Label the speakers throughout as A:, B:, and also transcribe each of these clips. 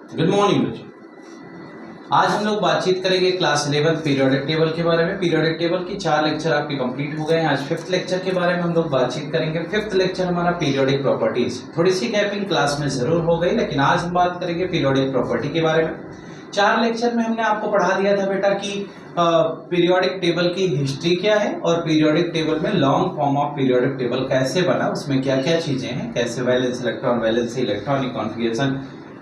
A: Good morning बच्चों। आज हम लोग बातचीत करेंगे क्लास 11 पीरियोडिक टेबल के बारे में। पीरियोडिक टेबल की 4 लेक्चर आपके कंप्लीट हो गए हैं। आज 5th लेक्चर के बारे में हम लोग बातचीत करेंगे। 5th लेक्चर हमारा पीरियोडिक प्रॉपर्टीज। थोड़ी सी गैपिंग क्लास में जरूर हो गई, लेकिन आज हम बात करेंगे पीरियोडिक प्रॉपर्टी के बारे में। 4 लेक्चर में हमने आपको पढ़ा दिया था बेटा कि पीरियोडिक टेबल की हिस्ट्री क्या है और पीरियोडिक टेबल में long form of periodic table कैसे बना, उसमें क्या क्या चीजें हैं, कैसे valence electron, valency electronic configuration,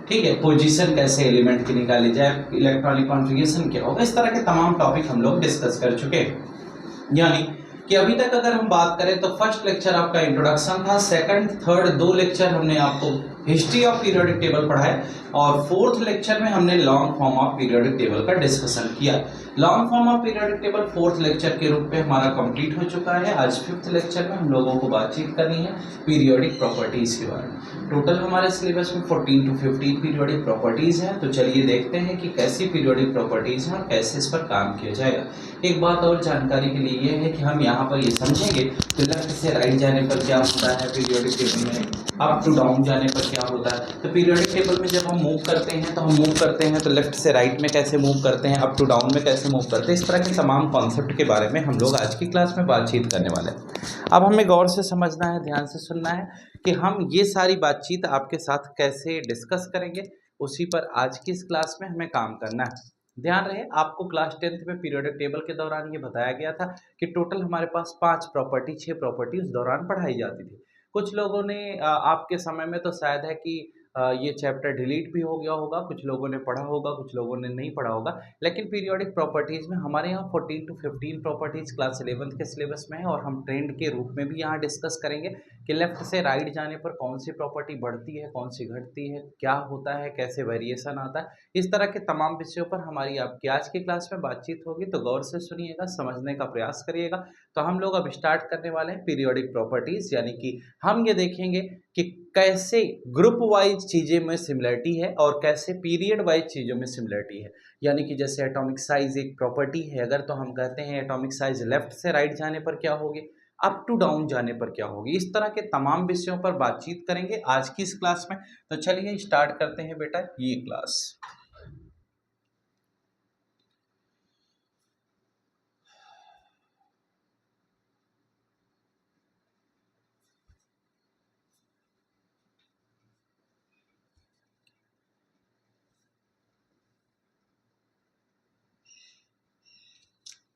A: ठीक है, पोजीशन कैसे एलिमेंट की निकाली जाए, इलेक्ट्रॉनिक कॉन्फ़िगरेशन क्या होगा, इस तरह के तमाम टॉपिक हम लोग डिस्कस कर चुके हैं। यानी कि अभी तक अगर हम बात करें तो फर्स्ट लेक्चर आपका इंट्रोडक्शन था, सेकंड थर्ड 2 लेक्चर हमने आपको हिस्ट्री ऑफ पीरियोडिक टेबल पढ़ाए और 4th लेक्चर में हमने long form of periodic table का डिस्कशन किया। Long form of periodic table 4th lecture के रूप में हमारा कंप्लीट हो चुका है। आज 5th लेक्चर में हम लोगों को बातचीत करनी है पीरियोडिक प्रॉपर्टीज के बारे में। टोटल हमारे सिलेबस में 14 to 15 पीरियोडिक प्रॉपर्टीज हैं। तो चलिए देखते हैं कि कैसी पीरियोडिक प्रॉपर्टीज हैं और कैसे इस पर काम किया जाएगा। एक बात और जानकारी के लिए ये है कि हम यहाँ पर ये समझेंगे कि लेफ्ट से राइट जाने पर क्या होता है, पीरियोडिक टेबल में अप टू डाउन जाने पर क्या होता है। तो पीरियोडिक टेबल में जब हम मूव करते हैं तो लेफ्ट से राइट में कैसे मूव करते हैं, अप टू डाउन में कैसे मूव करते हैं, इस तरह के तमाम कॉन्सेप्ट के बारे में हम लोग आज की क्लास में बातचीत करने वाले हैं। अब हमें गौर से समझना है, ध्यान से सुनना है कि हम ये सारी बातचीत आपके साथ कैसे डिस्कस करेंगे, उसी पर आज की इस क्लास में हमें काम करना है। ध्यान रहे, आपको क्लास 10th में पीरियोडिक टेबल के दौरान ये बताया गया था कि टोटल हमारे पास 6 प्रॉपर्टी उस दौरान पढ़ाई जाती थी। कुछ लोगों ने आपके समय में तो शायद है कि ये चैप्टर डिलीट भी हो गया होगा, कुछ लोगों ने पढ़ा होगा, कुछ लोगों ने नहीं पढ़ा होगा, लेकिन पीरियोडिक प्रॉपर्टीज में हमारे यहाँ 14 to 15 प्रॉपर्टीज क्लास 11th के सिलेबस में है और हम ट्रेंड के रूप में भी यहाँ डिस्कस करेंगे कि लेफ्ट से राइट जाने पर कौन सी प्रॉपर्टी बढ़ती है, कौन सी घटती है, क्या होता है, कैसे वेरिएशन आता है। इस तरह के तमाम विषयों पर हमारी आपकी आज की क्लास में बातचीत होगी। तो गौर से सुनिएगा, समझने का प्रयास करिएगा। तो हम लोग अब स्टार्ट करने वाले हैं पीरियोडिक प्रॉपर्टीज, यानी कि हम ये देखेंगे कि कैसे ग्रुप वाइज चीज़ें में सिमिलरिटी है और कैसे पीरियड वाइज चीज़ों में सिमिलरिटी है। यानी कि जैसे एटॉमिक साइज एक प्रॉपर्टी है, अगर तो हम कहते हैं एटॉमिक साइज लेफ्ट से राइट जाने पर क्या होगी, अप टू डाउन जाने पर क्या होगी। इस तरह के तमाम विषयों पर बातचीत करेंगे आज की इस क्लास में। तो चलिए स्टार्ट करते हैं बेटा ये क्लास।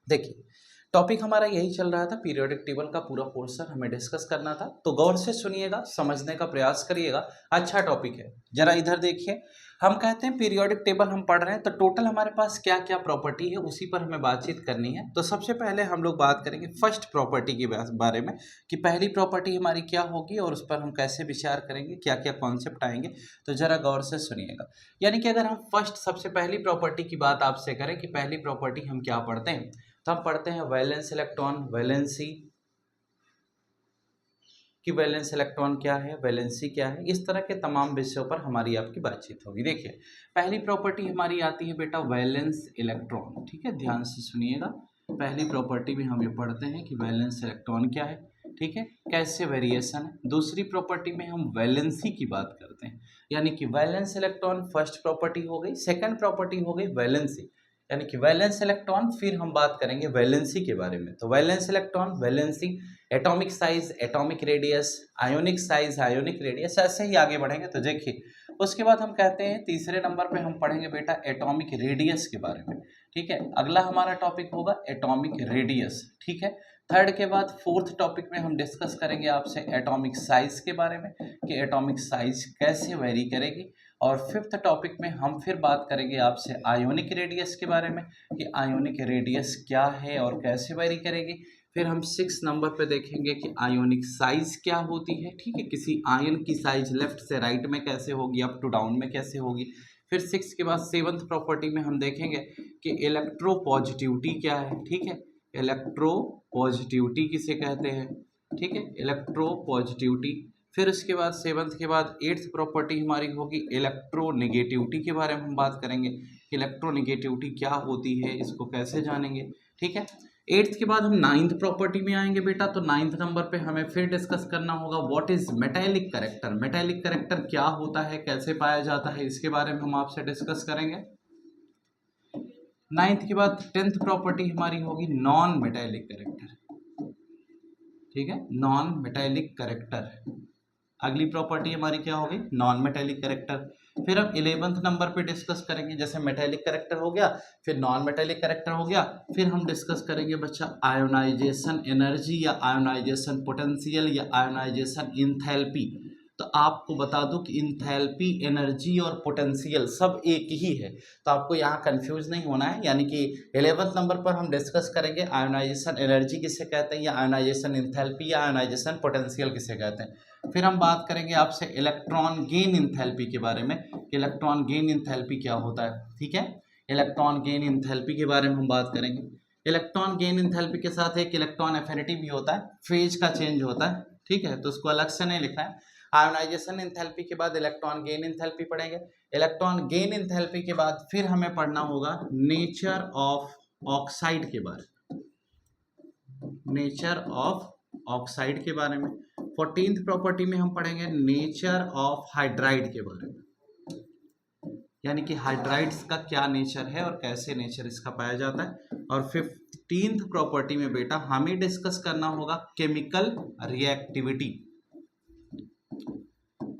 A: देखिए, टॉपिक हमारा यही चल रहा था, पीरियोडिक टेबल का पूरा पोर्शन हमें डिस्कस करना था। तो गौर से सुनिएगा, समझने का प्रयास करिएगा, अच्छा टॉपिक है। जरा इधर देखिए, हम कहते हैं पीरियोडिक टेबल हम पढ़ रहे हैं तो टोटल हमारे पास क्या क्या प्रॉपर्टी है उसी पर हमें बातचीत करनी है। तो सबसे पहले हम लोग बात करेंगे फर्स्ट प्रॉपर्टी के बारे में कि पहली प्रॉपर्टी हमारी क्या होगी और उस पर हम कैसे विचार करेंगे, क्या क्या कॉन्सेप्ट आएंगे। तो जरा गौर से सुनिएगा। यानी कि अगर हम फर्स्ट सबसे पहली प्रॉपर्टी की बात आपसे करें कि पहली प्रॉपर्टी हम क्या पढ़ते हैं, तो हम पढ़ते हैं वैलेंस इलेक्ट्रॉन, वैलेंसी कि वैलेंस इलेक्ट्रॉन क्या है, वैलेंसी क्या है, इस तरह के तमाम विषयों पर हमारी आपकी बातचीत होगी। देखिए, पहली प्रॉपर्टी हमारी आती है बेटा वैलेंस इलेक्ट्रॉन, ठीक है, ध्यान से सुनिएगा। पहली प्रॉपर्टी में हम ये पढ़ते हैं कि वैलेंस इलेक्ट्रॉन क्या है, ठीक है, कैसे वेरिएशन है। दूसरी प्रॉपर्टी में हम वैलेंसी की बात करते हैं, यानी कि वैलेंस इलेक्ट्रॉन फर्स्ट प्रॉपर्टी हो गई। सेकंड प्रॉपर्टी हो गई वैलेंसी, यानी कि वैलेंस इलेक्ट्रॉन, फिर हम बात करेंगे वैलेंसी के बारे में। तो valence electron, valency, atomic size, atomic radius, ionic size, ionic radius, ऐसे ही आगे बढ़ेंगे। तो देखिए, उसके बाद हम कहते हैं तीसरे नंबर पे हम पढ़ेंगे बेटा एटॉमिक रेडियस के बारे में, ठीक है। अगला हमारा टॉपिक होगा एटॉमिक रेडियस, ठीक है। थर्ड के बाद फोर्थ टॉपिक में हम डिस्कस करेंगे आपसे एटॉमिक साइज के बारे में कि एटॉमिक साइज कैसे वेरी करेगी। और फिफ्थ टॉपिक में हम फिर बात करेंगे आपसे आयोनिक रेडियस के बारे में कि आयोनिक रेडियस क्या है और कैसे वेरी करेगी। फिर हम 6 नंबर पे देखेंगे कि आयोनिक साइज क्या होती है, ठीक है, किसी आयन की साइज लेफ्ट से राइट में कैसे होगी, अप टू डाउन में कैसे होगी। फिर 6 के बाद 7th प्रॉपर्टी में हम देखेंगे कि इलेक्ट्रो पॉजिटिविटी क्या है, ठीक है, इलेक्ट्रो पॉजिटिविटी किसे कहते हैं, ठीक है, इलेक्ट्रो पॉजिटिविटी। फिर उसके बाद 7th के बाद 8th प्रॉपर्टी हमारी होगी इलेक्ट्रोनेगेटिविटी के बारे में हम बात करेंगे कि इलेक्ट्रोनेगेटिविटी क्या होती है, इसको कैसे जानेंगे, ठीक है। एट्थ के बाद हम नाइन्थ प्रॉपर्टी में आएंगे बेटा। तो नाइन्थ नंबर पे हमें फिर डिस्कस करना होगा what is metallic character. Metallic character क्या होता है, कैसे पाया जाता है, इसके बारे में हम आपसे डिस्कस करेंगे। नाइन्थ के बाद टेंथ प्रॉपर्टी हमारी होगी नॉन मेटालिक कैरेक्टर। ठीक है, नॉन मेटालिक कैरेक्टर अगली प्रॉपर्टी हमारी क्या होगी, नॉन मेटालिक कैरेक्टर। फिर हम 11th नंबर पे डिस्कस करेंगे, जैसे मेटालिक कैरेक्टर हो गया, फिर नॉन मेटालिक कैरेक्टर हो गया, फिर हम डिस्कस करेंगे बच्चा आयोनाइजेशन एनर्जी या आयोनाइजेशन पोटेंशियल या आयोनाइजेशन इंथैल्पी। तो आपको बता दूं कि इंथैल्पी, एनर्जी और पोटेंशियल सब एक ही है, तो आपको यहाँ कंफ्यूज नहीं होना है। यानी कि 11th नंबर पर हम डिस्कस करेंगे आयोनाइजेशन एनर्जी किसे कहते हैं, या आयोनाइजेशन इंथैल्पी या आयोनाइजेशन पोटेंशियल किसे कहते हैं। फिर हम बात करेंगे आपसे इलेक्ट्रॉन गेन इंथैल्पी के बारे में, कि इलेक्ट्रॉन गेन इंथैल्पी क्या होता है। ठीक है, इलेक्ट्रॉन गेन इंथैल्पी के बारे में हम बात करेंगे। इलेक्ट्रॉन गेन इंथैल्पी के साथ एक इलेक्ट्रॉन एफिनिटी भी होता है, फेज का चेंज होता है। ठीक है, तो उसको अलग से नहीं लिखा है। आयोनाइजेशन इंथैल्पी के बाद इलेक्ट्रॉन गेन इंथैल्पी पढ़ेंगे। इलेक्ट्रॉन गेन इंथैल्पी के बाद फिर हमें पढ़ना होगा नेचर ऑफ ऑक्साइड के बारे में, नेचर ऑफ ऑक्साइड के बारे में। 14th प्रॉपर्टी में हम पढ़ेंगे नेचर ऑफ हाइड्राइड के बारे में, यानी कि हाइड्राइड्स का क्या नेचर है और कैसे नेचर इसका पाया जाता है। और 15th प्रॉपर्टी में बेटा हमें डिस्कस करना होगा केमिकल रिएक्टिविटी,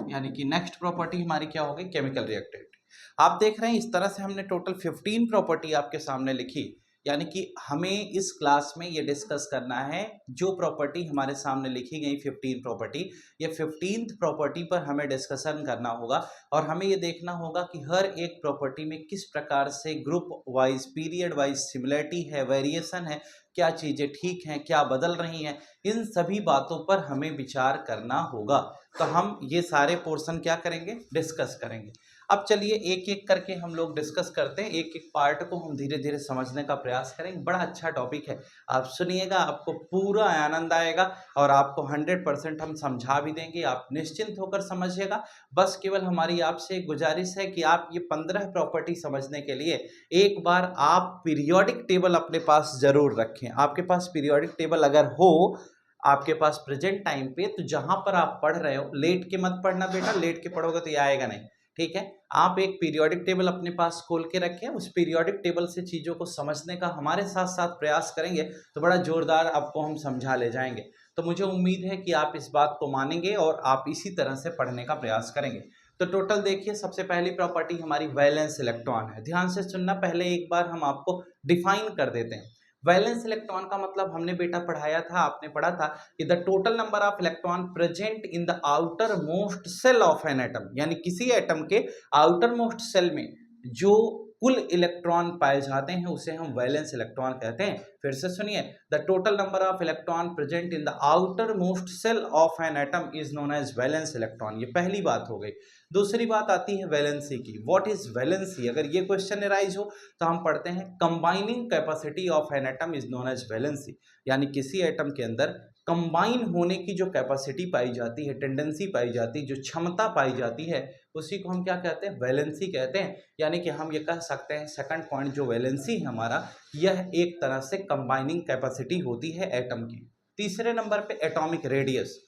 A: यानी कि नेक्स्ट प्रॉपर्टी हमारी क्या होगी, केमिकल रिएक्टिविटी। आप देख रहे हैं इस तरह से हमने टोटल 15 प्रॉपर्टी आपके सामने लिखी, यानी कि हमें इस क्लास में ये डिस्कस करना है जो प्रॉपर्टी हमारे सामने लिखी गई 15 प्रॉपर्टी, ये 15th प्रॉपर्टी पर हमें डिस्कशन करना होगा। और हमें ये देखना होगा कि हर एक प्रॉपर्टी में किस प्रकार से group wise, period wise similarity है, वेरिएशन है, क्या चीज़ें ठीक हैं, क्या बदल रही हैं, इन सभी बातों पर हमें विचार करना होगा। तो हम ये सारे पोर्शन क्या करेंगे, डिस्कस करेंगे। अब चलिए एक एक करके हम लोग डिस्कस करते हैं, एक एक पार्ट को हम धीरे धीरे समझने का प्रयास करेंगे। बड़ा अच्छा टॉपिक है, आप सुनिएगा, आपको पूरा आनंद आएगा और आपको 100% हम समझा भी देंगे, आप निश्चिंत होकर समझिएगा। बस केवल हमारी आपसे एक गुजारिश है कि आप ये 15 प्रॉपर्टी समझने के लिए एक बार आप पीरियोडिक टेबल अपने पास जरूर रखें। आपके पास पीरियोडिक टेबल अगर हो आपके पास प्रेजेंट टाइम पे, तो जहां पर आप पढ़ रहे हो लेट के मत पढ़ना बेटा, लेट के पढ़ोगे तो ये आएगा नहीं। ठीक है, आप एक पीरियोडिक टेबल अपने पास खोल के रखें, उस पीरियोडिक टेबल से चीज़ों को समझने का हमारे साथ साथ प्रयास करेंगे तो बड़ा जोरदार आपको हम समझा ले जाएंगे। तो मुझे उम्मीद है कि आप इस बात को मानेंगे और आप इसी तरह से पढ़ने का प्रयास करेंगे। तो टोटल देखिए, सबसे पहली प्रॉपर्टी हमारी वैलेंस इलेक्ट्रॉन है। ध्यान से सुनना, पहले एक बार हम आपको डिफाइन कर देते हैं। वैलेंस इलेक्ट्रॉन का मतलब हमने बेटा पढ़ाया था, आपने पढ़ा था कि the total number of electron present in the outer most shell of an atom, यानी किसी एटम के आउटर मोस्ट सेल में जो कुल इलेक्ट्रॉन पाए जाते हैं उसे हम वैलेंस इलेक्ट्रॉन कहते हैं। फिर से सुनिए, the total number of electron present in the outer most shell of an atom is known as valence electron. ये पहली बात हो गई। दूसरी बात आती है वैलेंसी की। What is valency? अगर ये क्वेश्चन अराइज हो तो हम पढ़ते हैं combining capacity of an atom is known as valency, यानी किसी एटम के अंदर कंबाइन होने की जो कैपेसिटी पाई जाती है, टेंडेंसी पाई जाती है, जो क्षमता पाई जाती है, उसी को हम क्या कहते हैं, वैलेंसी कहते हैं। यानी कि हम ये कह सकते हैं सेकंड पॉइंट जो वैलेंसी है हमारा, यह एक तरह से कंबाइनिंग कैपेसिटी होती है एटम की। तीसरे नंबर पे एटॉमिक रेडियस।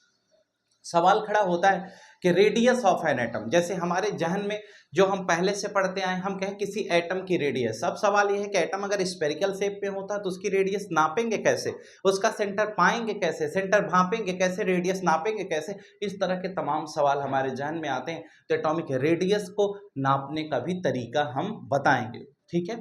A: सवाल खड़ा होता है कि रेडियस ऑफ एन एटम, जैसे हमारे जहन में जो हम पहले से पढ़ते आए, हम कहें किसी एटम की रेडियस। अब सवाल यह है कि एटम अगर स्फेरिकल शेप में होता तो उसकी रेडियस नापेंगे कैसे, उसका सेंटर पाएंगे कैसे, सेंटर भापेंगे कैसे, रेडियस नापेंगे कैसे, इस तरह के तमाम सवाल हमारे जहन में आते हैं। तो एटॉमिक रेडियस को नापने का भी तरीका हम बताएंगे। ठीक है,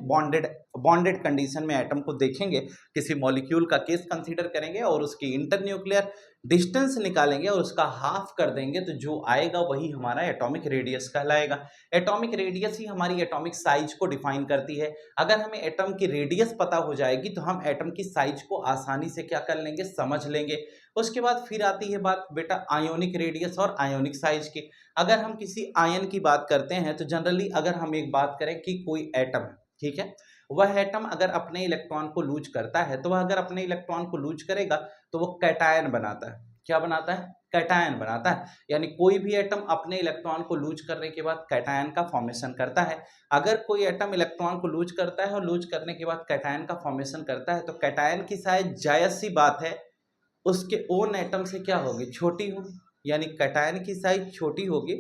A: बॉन्डेड कंडीशन में एटम को देखेंगे, किसी मॉलिक्यूल का केस कंसीडर करेंगे और उसकी इंटरन्यूक्लियर डिस्टेंस निकालेंगे और उसका हाफ कर देंगे, तो जो आएगा वही हमारा एटॉमिक रेडियस कहलाएगा। एटॉमिक रेडियस ही हमारी एटॉमिक साइज को डिफाइन करती है। अगर हमें एटम की रेडियस पता हो जाएगी तो हम एटम की साइज को आसानी से क्या कर लेंगे, समझ लेंगे। उसके बाद फिर आती है बात बेटा आयोनिक रेडियस और आयोनिक साइज की। अगर हम किसी आयन की बात करते हैं तो जनरली अगर हम एक बात करें कि कोई एटम है, ठीक है, वह एटम अगर अपने इलेक्ट्रॉन को लूज करता है, तो वह अगर अपने इलेक्ट्रॉन को लूज करेगा तो वो कैटायन बनाता है। क्या बनाता है, कैटायन बनाता है। यानी कोई भी एटम अपने इलेक्ट्रॉन को लूज करने के बाद कैटायन का फॉर्मेशन करता है। अगर कोई एटम इलेक्ट्रॉन को लूज करता है और लूज करने के बाद कैटायन का फॉर्मेशन करता है तो कैटायन की साइज जायज सी बात है उसके ओन एटम से क्या होगी, छोटी होगी। यानी कैटायन की साइज छोटी होगी,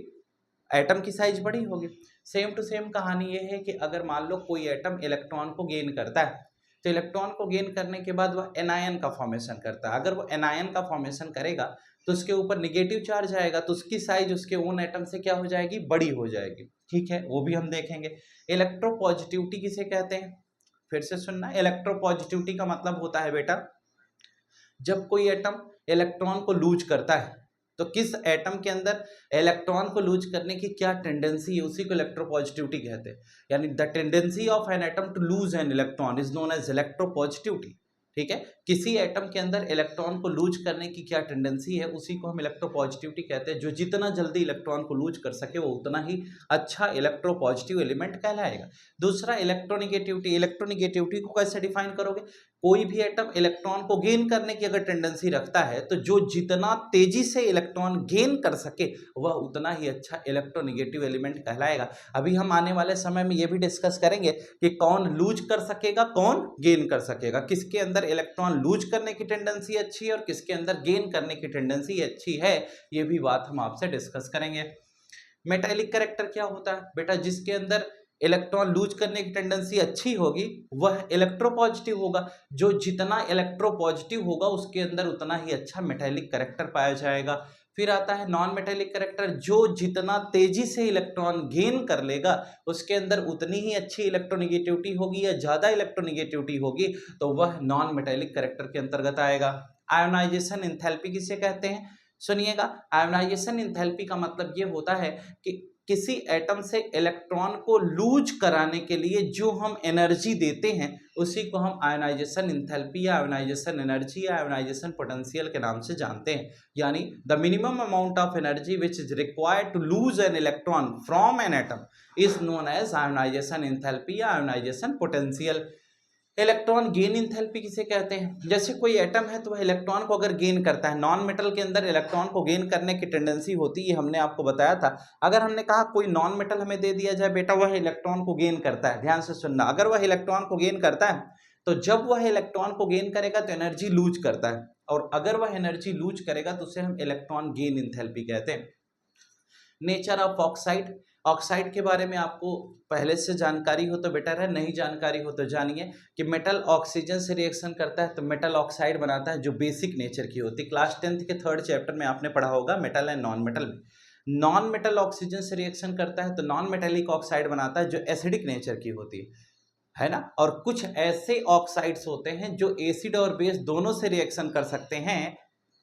A: एटम की साइज बड़ी होगी। सेम टू सेम कहानी ये है कि अगर मान लो कोई एटम इलेक्ट्रॉन को गेन करता है तो इलेक्ट्रॉन को गेन करने के बाद वह एनायन का फॉर्मेशन करता है। अगर वो एनायन का फॉर्मेशन करेगा तो उसके ऊपर निगेटिव चार्ज आएगा तो उसकी साइज उसके ओन एटम से क्या हो जाएगी, बड़ी हो जाएगी। ठीक है, वो भी हम देखेंगे। इलेक्ट्रोपॉजिटिविटी किसे कहते हैं, फिर से सुनना। इलेक्ट्रोपॉजिटिविटी का मतलब होता है बेटा जब कोई एटम इलेक्ट्रॉन को लूज करता है तो किस एटम के अंदर इलेक्ट्रॉन को लूज करने की क्या टेंडेंसी है, उसी को इलेक्ट्रोपॉजिटिविटी कहते हैं। यानी the tendency of an atom to lose an electron is known as electropositivity. ठीक है, किसी एटम के अंदर इलेक्ट्रॉन को लूज करने की क्या टेंडेंसी है उसी को हम इलेक्ट्रोपॉजिटिविटी कहते हैं। जो जितना जल्दी इलेक्ट्रॉन को लूज कर सके वो उतना ही अच्छा इलेक्ट्रोपॉजिटिव एलिमेंट कहलाएगा। दूसरा इलेक्ट्रोनिगेटिविटी। इलेक्ट्रोनिगेटिविटी को कैसे डिफाइन करोगे, कोई भी एटम इलेक्ट्रॉन को गेन करने की अगर टेंडेंसी रखता है तो जो जितना तेजी से इलेक्ट्रॉन गेन कर सके वह उतना ही अच्छा इलेक्ट्रोनिगेटिव एलिमेंट कहलाएगा। अभी हम आने वाले समय में यह भी डिस्कस करेंगे कि कौन लूज कर सकेगा कौन गेन कर सकेगा, किसके अंदर इलेक्ट्रॉन लूज करने की टेंडेंसी अच्छी है और किसके अंदर गेन करने की टेंडेंसी अच्छी है, ये भी बात हम आपसे डिस्कस करेंगे। मेटालिक कैरेक्टर क्या होता है बेटा, जिसके अंदर इलेक्ट्रॉन लूज करने की टेंडेंसी अच्छी होगी वह इलेक्ट्रोपॉजिटिव होगा। जो जितना इलेक्ट्रोपॉजिटिव होगा उसके अंदर उतना ही अच्छा मेटालिक कैरेक्टर पाया जाएगा। फिर आता है नॉन मेटालिक कैरेक्टर, जो जितना तेजी से इलेक्ट्रॉन गेन कर लेगा उसके अंदर उतनी ही अच्छी इलेक्ट्रोनिगेटिविटी होगी या ज्यादा इलेक्ट्रोनिगेटिविटी होगी तो वह नॉन मेटालिक कैरेक्टर के अंतर्गत आएगा। आयोनाइजेशन एंथैल्पी किसे कहते हैं, सुनिएगा। आयोनाइजेशन एंथैल्पी का मतलब ये होता है कि किसी एटम से इलेक्ट्रॉन को लूज कराने के लिए जो हम एनर्जी देते हैं उसी को हम आयोनाइजेशन एंथैल्पी या आयोनाइजेशन एनर्जी या आयोनाइजेशन पोटेंशियल के नाम से जानते हैं। यानी the minimum amount of energy which is required to lose an electron from an atom is known as ionization enthalpy या ionization potential. Electron gain enthalpy किसे कहते हैं, जैसे कोई एटम है तो वह इलेक्ट्रॉन को अगर गेन करता है, नॉन मेटल के अंदर इलेक्ट्रॉन को गेन करने की टेंडेंसी होती है, हमने आपको बताया था। अगर हमने कहा कोई नॉन मेटल हमें दे दिया जाए बेटा वह इलेक्ट्रॉन को गेन करता है, ध्यान से सुनना, अगर वह इलेक्ट्रॉन को गेन करता है तो जब वह इलेक्ट्रॉन को गेन करेगा तो एनर्जी लूज करता है और अगर वह एनर्जी लूज करेगा तो उसे हम इलेक्ट्रॉन गेन एंथैल्पी कहते हैं। Nature of oxide. ऑक्साइड के बारे में आपको पहले से जानकारी हो तो बेटर है, नहीं जानकारी हो तो जानिए कि मेटल ऑक्सीजन से रिएक्शन करता है तो मेटल ऑक्साइड बनाता है जो बेसिक नेचर की होती है। क्लास 10th के 3rd चैप्टर में आपने पढ़ा होगा मेटल एंड नॉन मेटल में। नॉन मेटल ऑक्सीजन से रिएक्शन करता है तो नॉन मेटेलिक ऑक्साइड बनाता है जो एसिडिक नेचर की होती है ना। और कुछ ऐसे ऑक्साइड्स होते हैं जो एसिड और बेस दोनों से रिएक्शन कर सकते हैं,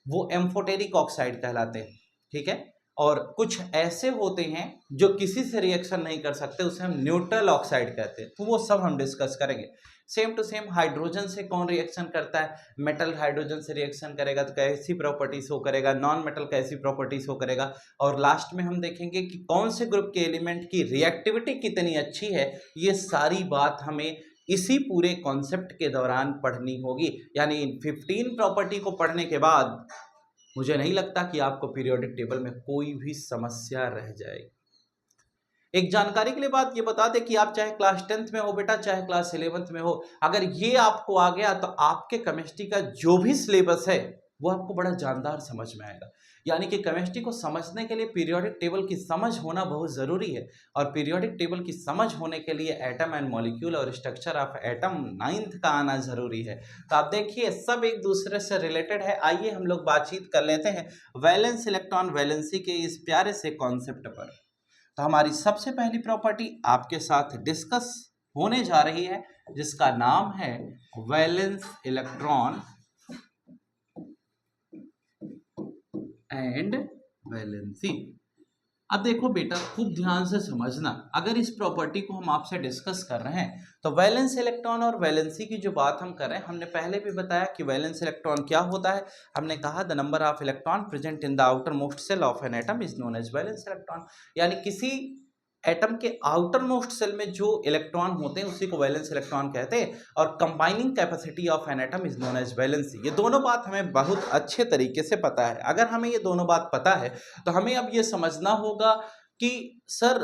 A: वो एम्फोटेरिक ऑक्साइड कहलाते हैं। ठीक है, और कुछ ऐसे होते हैं जो किसी से रिएक्शन नहीं कर सकते, उसे हम न्यूट्रल ऑक्साइड कहते हैं। तो वो सब हम डिस्कस करेंगे। सेम टू सेम हाइड्रोजन से कौन रिएक्शन करता है, मेटल हाइड्रोजन से रिएक्शन करेगा तो कैसी प्रॉपर्टी शो करेगा, नॉन मेटल कैसी प्रॉपर्टी शो करेगा, और लास्ट में हम देखेंगे कि कौन से ग्रुप के एलिमेंट की रिएक्टिविटी कितनी अच्छी है। ये सारी बात हमें इसी पूरे कॉन्सेप्ट के दौरान पढ़नी होगी। यानी 15 प्रॉपर्टी को पढ़ने के बाद मुझे नहीं लगता कि आपको पीरियोडिक टेबल में कोई भी समस्या रह जाएगी। एक जानकारी के लिए बात ये बता दें कि आप चाहे क्लास 10th में हो बेटा, चाहे क्लास 11th में हो, अगर ये आपको आ गया तो आपके केमिस्ट्री का जो भी सिलेबस है वो आपको बड़ा जानदार समझ में आएगा। यानी कि केमिस्ट्री को समझने के लिए पीरियोडिक टेबल की समझ होना बहुत ज़रूरी है, और पीरियोडिक टेबल की समझ होने के लिए एटम एंड मॉलिक्यूल और स्ट्रक्चर ऑफ एटम 9th का आना ज़रूरी है। तो आप देखिए सब एक दूसरे से रिलेटेड है। आइए हम लोग बातचीत कर लेते हैं वैलेंस इलेक्ट्रॉन वैलेंसी के इस प्यारे से कॉन्सेप्ट पर। तो हमारी सबसे पहली प्रॉपर्टी आपके साथ डिस्कस होने जा रही है जिसका नाम है वैलेंस इलेक्ट्रॉन एंड वैलेंसी। अब देखो बेटा खूब ध्यान से समझना, अगर इस प्रॉपर्टी को हम आपसे डिस्कस कर रहे हैं तो वैलेंस इलेक्ट्रॉन और वैलेंसी की जो बात हम कर रहे हैं, हमने पहले भी बताया कि वैलेंस इलेक्ट्रॉन क्या होता है। हमने कहा the number of electron present in the outer most shell of an atom is known as valence electron. यानी किसी एटम के आउटर मोस्ट सेल में जो इलेक्ट्रॉन होते हैं उसी को वैलेंस इलेक्ट्रॉन कहते हैं, और combining capacity of an atom is known as valency. ये दोनों बात हमें बहुत अच्छे तरीके से पता है। अगर हमें ये दोनों बात पता है तो हमें अब ये समझना होगा कि सर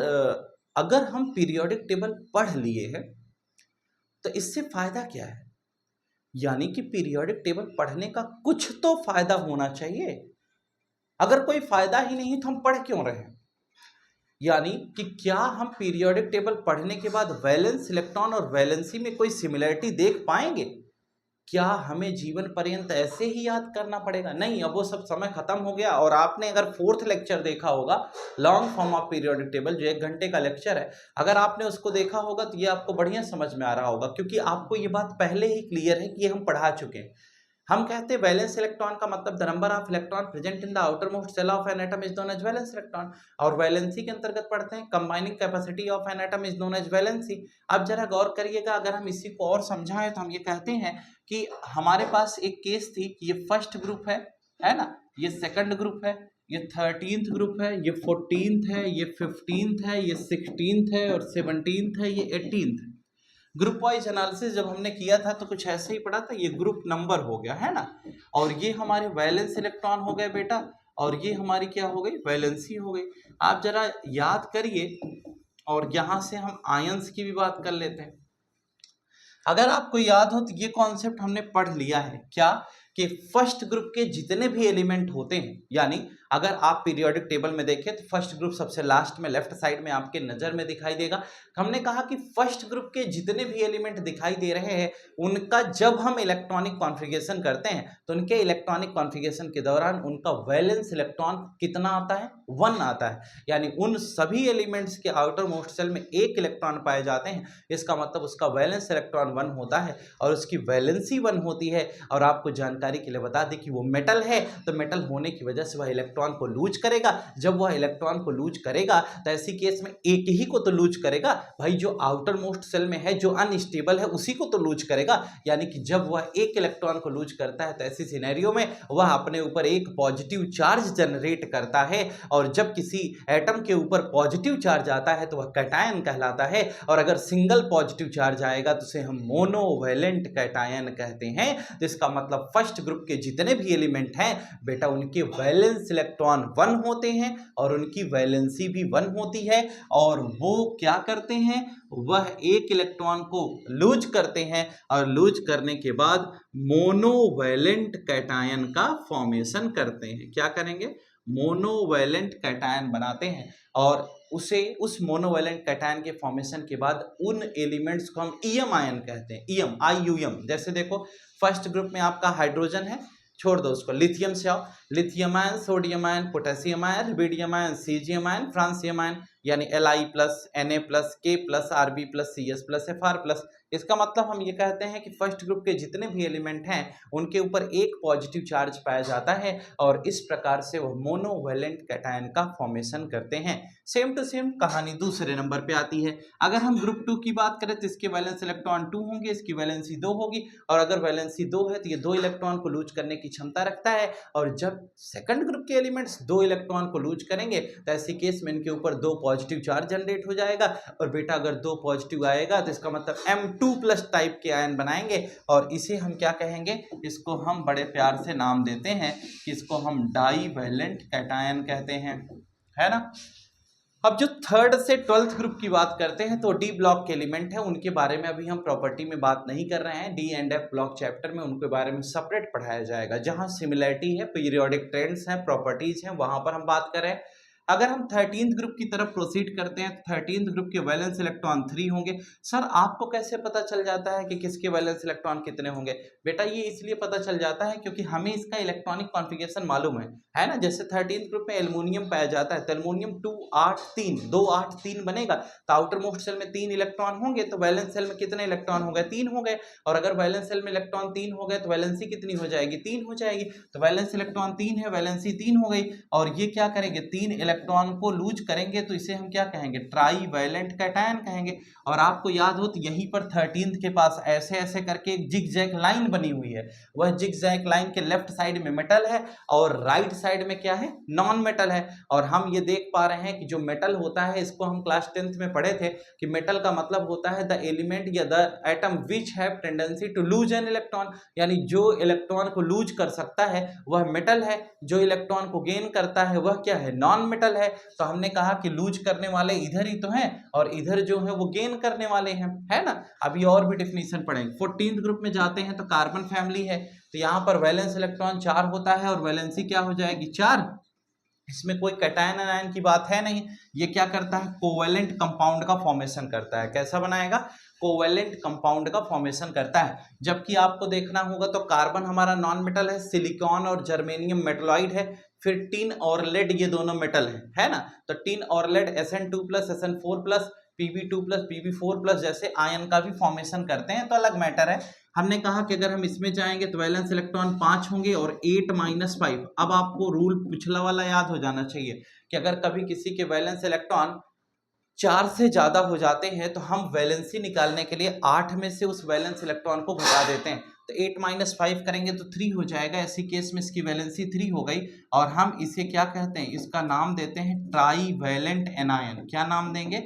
A: अगर हम पीरियोडिक टेबल पढ़ लिए हैं तो इससे फायदा क्या है, यानी कि पीरियोडिक टेबल पढ़ने का कुछ तो फायदा होना चाहिए। अगर कोई फायदा ही नहीं तो हम पढ़ क्यों रहे हैं? यानी कि क्या हम पीरियोडिक टेबल पढ़ने के बाद वैलेंस इलेक्ट्रॉन और वैलेंसी में कोई सिमिलरिटी देख पाएंगे? क्या हमें जीवन पर्यंत ऐसे ही याद करना पड़ेगा? नहीं, अब वो सब समय खत्म हो गया। और आपने अगर 4th लेक्चर देखा होगा, long form of periodic table, जो 1 घंटे का लेक्चर है, अगर आपने उसको देखा होगा तो ये आपको बढ़िया समझ में आ रहा होगा, क्योंकि आपको ये बात पहले ही क्लियर है कि ये हम पढ़ा चुके हैं। हम कहते हैं वैलेंस इलेक्ट्रॉन का मतलब the number of electron present in the outer most shell of an atom is known as valence electron, और वैलेंसी के अंतर्गत पढ़ते हैं combining capacity of an atom is known as valency. अब जरा गौर करिएगा, अगर हम इसी को और समझाएं तो हम ये कहते हैं कि हमारे पास एक केस थी कि ये फर्स्ट ग्रुप है ना, ये सेकंड ग्रुप है, ये 13th ग्रुप है, ये 14th है, ये 15th है, ये 16th है, और 17th है, ये 18th। ग्रुप वाइज एनालिसिस जब हमने किया था तो कुछ ऐसे ही पढ़ा था, ये ग्रुप नंबर हो गया है ना, और ये हमारे वैलेंस इलेक्ट्रॉन हो गए बेटा, और ये हमारी क्या हो गई, वैलेंसी हो गई। आप जरा याद करिए, और यहां से हम आयंस की भी बात कर लेते हैं। अगर आपको याद हो तो ये कॉन्सेप्ट हमने पढ़ लिया है क्या, कि फर्स्ट ग्रुप के जितने भी एलिमेंट होते हैं, यानी अगर आप पीरियोडिक टेबल में देखें तो फर्स्ट ग्रुप सबसे लास्ट में लेफ्ट साइड में आपके नजर में दिखाई देगा। हमने कहा कि फर्स्ट ग्रुप के जितने भी एलिमेंट दिखाई दे रहे हैं उनका जब हम इलेक्ट्रॉनिक कॉन्फ़िगरेशन करते हैं तो उनके इलेक्ट्रॉनिक कॉन्फ़िगरेशन के दौरान उनका वैलेंस इलेक्ट्रॉन कितना आता है, 1 आता है। यानी उन सभी एलिमेंट्स के आउटर मोस्ट सेल में 1 इलेक्ट्रॉन पाए जाते हैं, इसका मतलब उसका वैलेंस इलेक्ट्रॉन 1 होता है और उसकी वैलेंसी 1 होती है। और आपको जानकारी के लिए बता दें कि वो मेटल है, तो मेटल होने की वजह से वह इलेक्ट्रॉन को लूज करेगा। जब वह इलेक्ट्रॉन को लूज करेगा तो ऐसी केस में एक ही को तो लूज करेगा भाई, जो आउटर मोस्ट सेल में है, जो अनस्टेबल है उसी को तो लूज करेगा। यानी कि जब वह एक इलेक्ट्रॉन को लूज करता है तो ऐसी सिनेरियो में वह अपने ऊपर एक पॉजिटिव चार्ज जनरेट करता है, और जब किसी एटम के ऊपर पॉजिटिव चार्ज आता है तो वह कैटायन कहलाता है। और अगर सिंगल पॉजिटिव चार्ज आएगा तो उसे हम मोनोवैलेंट कैटायन कहते हैं। तो इसका मतलब फर्स्ट ग्रुप के जितने भी एलिमेंट हैं बेटा, उनके वैलेंस इलेक्ट्रॉन 1 होते हैं और उनकी वैलेंसी भी 1 होती है, और वो क्या करते हैं, वह एक इलेक्ट्रॉन को लूज करते हैं, और लूज करने के बाद मोनोवैलेंट कैटायन का फॉर्मेशन करते हैं। क्या करेंगे, मोनोवैलेंट कैटायन बनाते हैं, और उस मोनोवैलेंट कैटायन के फॉर्मेशन के बाद उन एलिमेंट्स को हम ईएम आयन कहते हैं। EM, IUM। जैसे देखो फर्स्ट ग्रुप में आपका हाइड्रोजन है, छोड़ दो उसको, लिथियम से आओ, lithium ion, sodium ion, potassium ion, rubidium ion, caesium ion, francium ion, यानी Li+, Na+, K+, Rb+, Cs+, Fr+। इसका मतलब हम ये कहते हैं कि फर्स्ट ग्रुप के जितने भी एलिमेंट हैं उनके ऊपर एक पॉजिटिव चार्ज पाया जाता है, और इस प्रकार से वो मोनोवैलेंट कैटायन का फॉर्मेशन करते हैं। सेम टू सेम कहानी दूसरे नंबर पे आती है। अगर हम ग्रुप 2 की बात करें तो इसके वैलेंस इलेक्ट्रॉन 2 होंगे, इसकी वैलेंसी 2 होगी, और अगर वैलेंसी 2 है तो ये 2 इलेक्ट्रॉन को लूज करने की क्षमता रखता है। और जब सेकंड ग्रुप के एलिमेंट्स 2 इलेक्ट्रॉन को लूज करेंगे तो ऐसी केस में इनके ऊपर 2 पॉजिटिव चार्ज जनरेट हो जाएगा, और बेटा अगर 2 पॉजिटिव आएगा तो इसका मतलब M2+ टाइप के आयन बनाएंगे, और इसे हम क्या कहेंगे, इसको हम बड़े प्यार से नाम देते हैं कि इसको हम डाईवैलेंट कैटायन कहते हैं, है ना। अब जो 3rd से 12th ग्रुप की बात करते हैं तो डी ब्लॉक के एलिमेंट है, उनके बारे में अभी हम प्रॉपर्टी में बात नहीं कर रहे हैं। D and F block chapter में उनके बारे में सेपरेट पढ़ाया जाएगा। जहां सिमिलरिटी है, पीरियोडिक ट्रेंड्स हैं, प्रॉपर्टीज हैं, वहां पर हम बात कर रहे हैं। अगर हम 13th ग्रुप की तरफ प्रोसीड करते हैं तो 13th ग्रुप के वैलेंस इलेक्ट्रॉन 3 होंगे। सर आपको कैसे पता चल जाता है कि किसके वैलेंस इलेक्ट्रॉन कितने होंगे? बेटा ये इसलिए पता चल जाता है क्योंकि हमें इसका इलेक्ट्रॉनिक कॉन्फ़िगरेशन मालूम है ना। जैसे 13th ग्रुप में एल्युमिनियम पाया जाता है, तो एल्युमिनियम 283 बनेगा, तो आउटर मोस्ट सेल में 3 इलेक्ट्रॉन होंगे, तो वैलेंस सेल में कितने इलेक्ट्रॉन हो गए, 3 हो गए। और अगर वैलेंस सेल में इलेक्ट्रॉन 3 हो गए तो वैलेंसी कितनी हो जाएगी, 3 हो जाएगी। तो वैलेंस इलेक्ट्रॉन 3 है, वैलेंसी 3 हो गई, और ये क्या करेंगे, 3 इलेक्ट्रॉन को लूज करेंगे, तो इसे हम क्या कहेंगे, ट्राईवैलेंट कैटायन कहेंगे। और आपको याद हो तो यहीं पर 13th के पास ऐसे ऐसे करके एक जिगजैग लाइन बनी हुई है, वह जिगजैग लाइन के लेफ्ट साइड में मेटल है और राइट साइड में क्या है, नॉन मेटल है। और हम ये देख पा रहे हैं कि जो मेटल होता है, इसको हम क्लास 10th में पढ़े थे कि मेटल का मतलब होता है द एलिमेंट या the atom which have tendency to lose an electron, यानी जो इलेक्ट्रॉन को लूज कर सकता है वह मेटल है, जो इलेक्ट्रॉन को गेन करता है वह क्या है, नॉन मेटल है। तो हमने कहा कि लूज करने वाले इधर ही तो हैं और इधर जो है वो गेन करने वाले हैं, है ना। अभी और भी डिफिनीशन पढ़ेंगे। 14th ग्रुप में जाते हैं तो कार्बन फैमिली है, तो यहाँ पर वैलेंस इलेक्ट्रॉन 4 होता है और वैलेंसी क्या हो जाएगी 4। इसमें कोई कैटायन आयन की बात है नहीं। ये क्या करता है, कोवेलेंट कंपाउंड का फॉर्मेशन करता है। कैसा बनाएगा, कोवेलेंट कंपाउंड का फॉर्मेशन करता है। जबकि आपको देखना होगा तो कार्बन हमारा नॉन मेटल है, सिलिकॉन और जर्मेनियम मेटलॉइड है, फिर टिन और लेड ये दोनों मेटल है ना। तो टिन और lead Sn2+ Sn4+ Pb2+ Pb4+ जैसे आयन का भी फॉर्मेशन करते हैं, तो अलग मैटर है। हमने कहा कि अगर हम इसमें जाएंगे तो वैलेंस इलेक्ट्रॉन 5 होंगे और 8 - 5। अब आपको रूल पिछला वाला याद हो जाना चाहिए कि अगर कभी किसी के वैलेंस इलेक्ट्रॉन 4 से ज्यादा हो जाते हैं तो हम वैलेंसी निकालने के लिए 8 में से उस वैलेंस इलेक्ट्रॉन को घटा देते हैं। तो 8 - 5 करेंगे तो 3 हो जाएगा। ऐसी केस में इसकी वैलेंसी 3 हो गई और हम इसे क्या कहते हैं, इसका नाम देते हैं ट्राई वैलेंट एनायन। क्या नाम देंगे,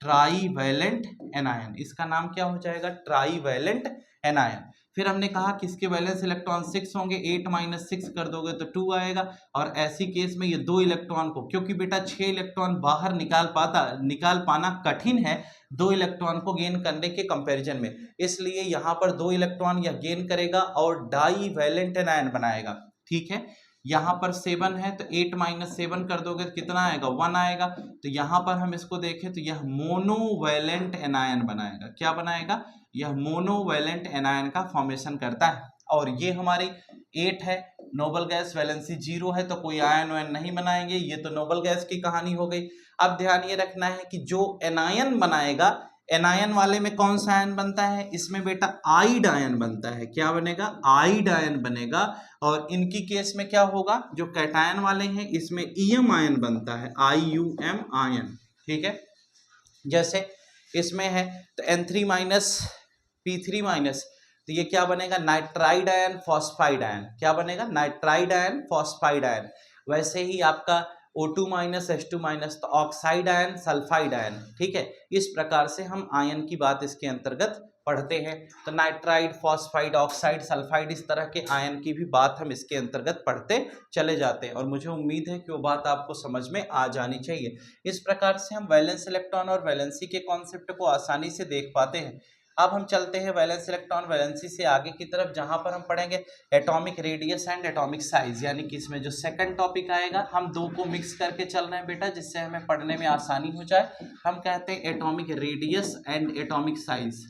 A: ट्राई वैलेंट एनायन। इसका नाम क्या हो जाएगा, ट्राई वैलेंट एनायन। फिर हमने कहा कि इसके वैलेंस इलेक्ट्रॉन 6 होंगे, 8 - 6 कर दोगे तो 2 आएगा। और ऐसी केस में ये 2 इलेक्ट्रॉन को, क्योंकि बेटा 6 इलेक्ट्रॉन बाहर निकाल पाना कठिन है 2 इलेक्ट्रॉन को गेन करने के कंपैरिजन में, इसलिए यहाँ पर 2 इलेक्ट्रॉन यह गेन करेगा और डाई वैलेंट एनायन बनाएगा। ठीक है, यहाँ पर 7 है तो 8 - 7 कर दोगे तो कितना आएगा, 1 आएगा। तो यहाँ पर हम इसको देखें तो यह मोनोवैलेंट एनायन बनाएगा। क्या बनाएगा, यह मोनोवैलेंट एनायन का फॉर्मेशन करता है। और ये हमारी 8 है, नोबल गैस वैलेंसी 0 है तो कोई आयन वायन नहीं बनाएंगे। ये तो नोबल गैस की कहानी हो गई। अब ध्यान ये रखना है कि जो एनायन बनाएगा, एनायन वाले में कौन सा आयन बनता है, इसमें बेटा आइड आयन बनता है। क्या बनेगा, आइड आयन बनेगा। और इनकी केस में क्या होगा, जो कैटायन वाले हैं इसमें ईएम आयन बनता है, IUM आयन। ठीक है, जैसे इसमें है तो N3- P3-, तो ये क्या बनेगा, नाइट्राइड आयन फॉस्फाइड आयन। क्या बनेगा, नाइट्राइड आयन फॉस्फाइड आयन। वैसे ही आपका O2- H2-, तो ऑक्साइड आयन सल्फाइड आयन। ठीक है, इस प्रकार से हम आयन की बात इसके अंतर्गत पढ़ते हैं। तो नाइट्राइड, फॉस्फाइड, ऑक्साइड, सल्फाइड, इस तरह के आयन की भी बात हम इसके अंतर्गत पढ़ते चले जाते हैं और मुझे उम्मीद है कि वो बात आपको समझ में आ जानी चाहिए। इस प्रकार से हम वैलेंस इलेक्ट्रॉन और वैलेंसी के कॉन्सेप्ट को आसानी से देख पाते हैं। अब हम चलते हैं वैलेंस इलेक्ट्रॉन वैलेंसी से आगे की तरफ, जहां पर हम पढ़ेंगे atomic radius and atomic size, यानी कि इसमें जो सेकंड टॉपिक आएगा, हम दो को मिक्स करके चल रहे हैं बेटा, जिससे हमें पढ़ने में आसानी हो जाए। हम कहते हैं atomic radius and atomic size.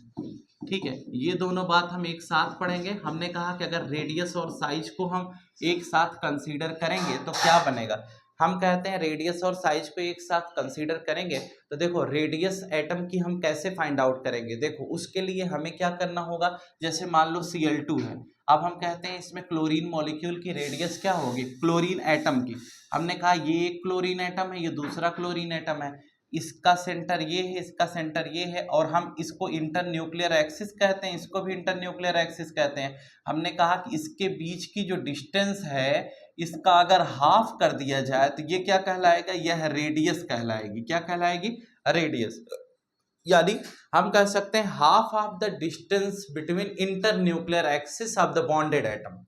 A: ठीक है, ये दोनों बात हम एक साथ पढ़ेंगे। हमने कहा कि अगर रेडियस और साइज को हम एक साथ कंसीडर करेंगे तो क्या बनेगा। हम कहते हैं रेडियस और साइज को एक साथ कंसीडर करेंगे तो देखो रेडियस एटम की हम कैसे फाइंड आउट करेंगे। देखो उसके लिए हमें क्या करना होगा, जैसे मान लो Cl2 है, अब हम कहते हैं इसमें क्लोरीन मॉलिक्यूल की रेडियस क्या होगी, क्लोरीन एटम की। हमने कहा ये एक क्लोरीन एटम है, ये दूसरा क्लोरीन एटम है, इसका सेंटर ये है, इसका सेंटर ये है, और हम इसको इंटर न्यूक्लियर एक्सिस कहते हैं, इसको भी इंटर न्यूक्लियर एक्सिस कहते हैं। हमने कहा कि इसके बीच की जो डिस्टेंस है, इसका अगर हाफ कर दिया जाए तो ये क्या कहलाएगा, यह रेडियस कहलाएगी। क्या कहलाएगी, रेडियस। यानी हम कह सकते हैं half of the distance between inter nuclear axis of the bonded atom.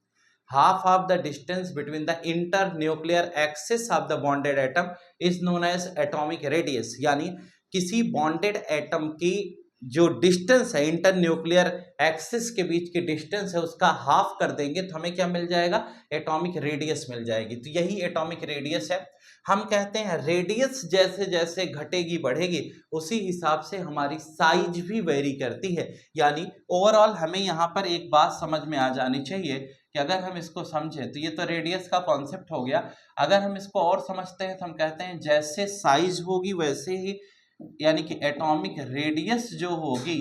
A: half of the distance between the internuclear axis of the bonded atom is known as atomic radius। यानी किसी बॉन्डेड एटम की जो distance है, internuclear axis के बीच की distance है, उसका half कर देंगे तो हमें क्या मिल जाएगा, एटॉमिक रेडियस मिल जाएगी। तो यही एटॉमिक रेडियस है। हम कहते हैं रेडियस जैसे जैसे घटेगी बढ़ेगी उसी हिसाब से हमारी साइज भी वेरी करती है। यानी ओवरऑल हमें यहाँ पर एक बात समझ में आ जानी चाहिए कि अगर हम इसको समझें तो ये तो रेडियस का कॉन्सेप्ट हो गया। अगर हम इसको और समझते हैं तो हम कहते हैं जैसे साइज होगी वैसे ही, यानी कि एटॉमिक रेडियस जो होगी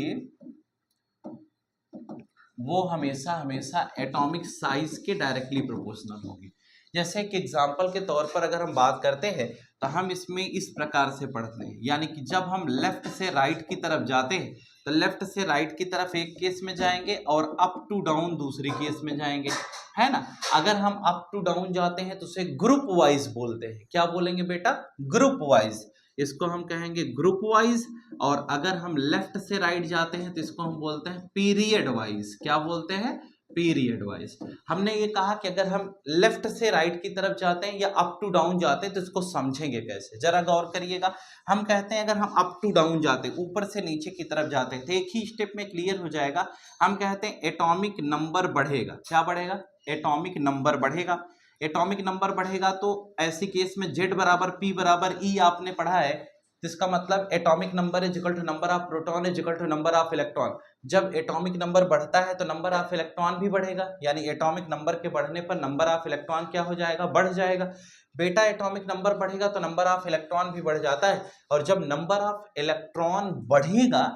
A: वो हमेशा हमेशा एटॉमिक साइज के डायरेक्टली प्रोपोर्शनल होगी। जैसे एक एग्जाम्पल के तौर पर अगर हम बात करते हैं तो हम इसमें इस प्रकार से पढ़ते हैं, यानी कि जब हम लेफ्ट से राइट की तरफ जाते हैं तो लेफ्ट से राइट की तरफ एक केस में जाएंगे और अप टू डाउन दूसरी केस में जाएंगे, है ना। अगर हम अप टू डाउन जाते हैं तो उसे ग्रुप वाइज बोलते हैं। क्या बोलेंगे बेटा? ग्रुप वाइज, इसको हम कहेंगे ग्रुप वाइज। और अगर हम लेफ्ट से राइट जाते हैं तो इसको हम बोलते हैं पीरियड वाइज। क्या बोलते हैं? Period wise. हमने ये कहा कि अगर हम लेफ्ट से राइट की तरफ जाते हैं या अप टू डाउन जाते हैं तो इसको समझेंगे कैसे, जरा गौर करिएगा। हम कहते हैं अगर हम अप टू डाउन जाते हैं, ऊपर से नीचे की तरफ जाते हैं, तो एक ही स्टेप में क्लियर हो जाएगा। हम कहते हैं एटॉमिक नंबर बढ़ेगा। क्या बढ़ेगा? एटॉमिक नंबर बढ़ेगा। एटॉमिक नंबर बढ़ेगा तो ऐसी केस में Z बराबर P बराबर E आपने पढ़ा है, तो इसका मतलब atomic number is equal to number of proton is equal to number of electron. जब एटॉमिक नंबर बढ़ता है तो नंबर ऑफ इलेक्ट्रॉन भी बढ़ेगा, यानी एटॉमिक नंबर के बढ़ने पर नंबर ऑफ इलेक्ट्रॉन क्या हो जाएगा? बढ़ जाएगा। बेटा एटॉमिक नंबर बढ़ेगा तो नंबर ऑफ इलेक्ट्रॉन भी बढ़ जाता है, और जब नंबर ऑफ इलेक्ट्रॉन बढ़ेगा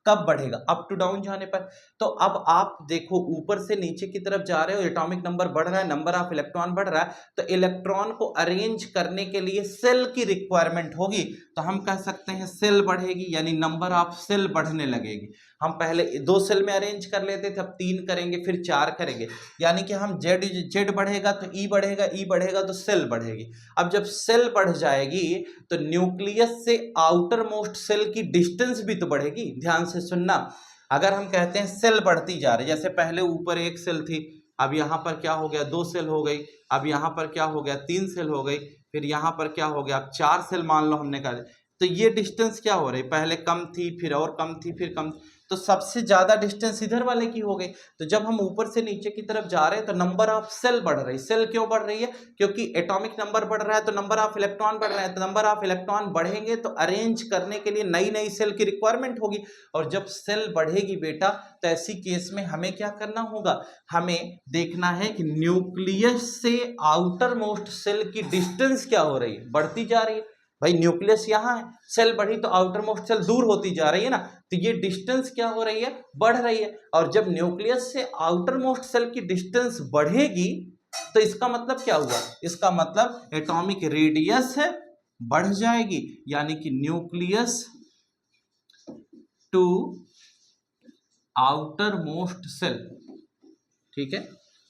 A: कब बढ़ेगा? अप टू डाउन जाने पर। तो अब आप देखो ऊपर से नीचे की तरफ जा रहे हो, एटॉमिक नंबर बढ़ रहा है, नंबर ऑफ इलेक्ट्रॉन बढ़ रहा है, तो इलेक्ट्रॉन को अरेंज करने के लिए सेल की रिक्वायरमेंट होगी, तो हम कह सकते हैं सेल बढ़ेगी, यानी नंबर ऑफ सेल बढ़ने लगेगी। हम पहले 2 सेल में अरेंज कर लेते थे, अब 3 करेंगे, फिर 4 करेंगे, यानी कि हम जेड बढ़ेगा तो ई बढ़ेगा, ई बढ़ेगा तो सेल बढ़ेगी। अब जब सेल बढ़ जाएगी तो न्यूक्लियस से आउटर मोस्ट सेल की डिस्टेंस भी तो बढ़ेगी। ध्यान से सुनना, अगर हम कहते हैं सेल बढ़ती जा रही है, जैसे पहले ऊपर 1 सेल थी, अब यहाँ पर क्या हो गया? 2 सेल हो गई, अब यहाँ पर क्या हो गया? 3 सेल हो गई, फिर यहाँ पर क्या हो गया? अब 4 सेल मान लो हमने कहा, तो ये डिस्टेंस क्या हो रही? पहले कम थी, फिर और कम थी, फिर कम, तो सबसे ज्यादा डिस्टेंस इधर वाले की हो गई। तो जब हम ऊपर से नीचे की तरफ जा रहे हैं तो नंबर ऑफ सेल बढ़ रही। सेल क्यों बढ़ रही है? क्योंकि एटॉमिक नंबर बढ़ रहा है तो नंबर ऑफ इलेक्ट्रॉन बढ़ रहा है, तो नंबर ऑफ इलेक्ट्रॉन बढ़ेंगे तो अरेंज करने के लिए नई नई सेल की रिक्वायरमेंट होगी, और जब सेल बढ़ेगी बेटा तो ऐसी केस में हमें क्या करना होगा? हमें देखना है कि न्यूक्लियस से आउटर मोस्ट सेल की डिस्टेंस क्या हो रही है? बढ़ती जा रही है। भाई न्यूक्लियस यहाँ है, सेल बढ़ी तो आउटर मोस्ट सेल दूर होती जा रही है ना, तो ये डिस्टेंस क्या हो रही है? बढ़ रही है। और जब न्यूक्लियस से आउटर मोस्ट सेल की डिस्टेंस बढ़ेगी तो इसका मतलब क्या हुआ? इसका मतलब एटॉमिक रेडियस है बढ़ जाएगी, यानी कि nucleus to outer most shell, ठीक है,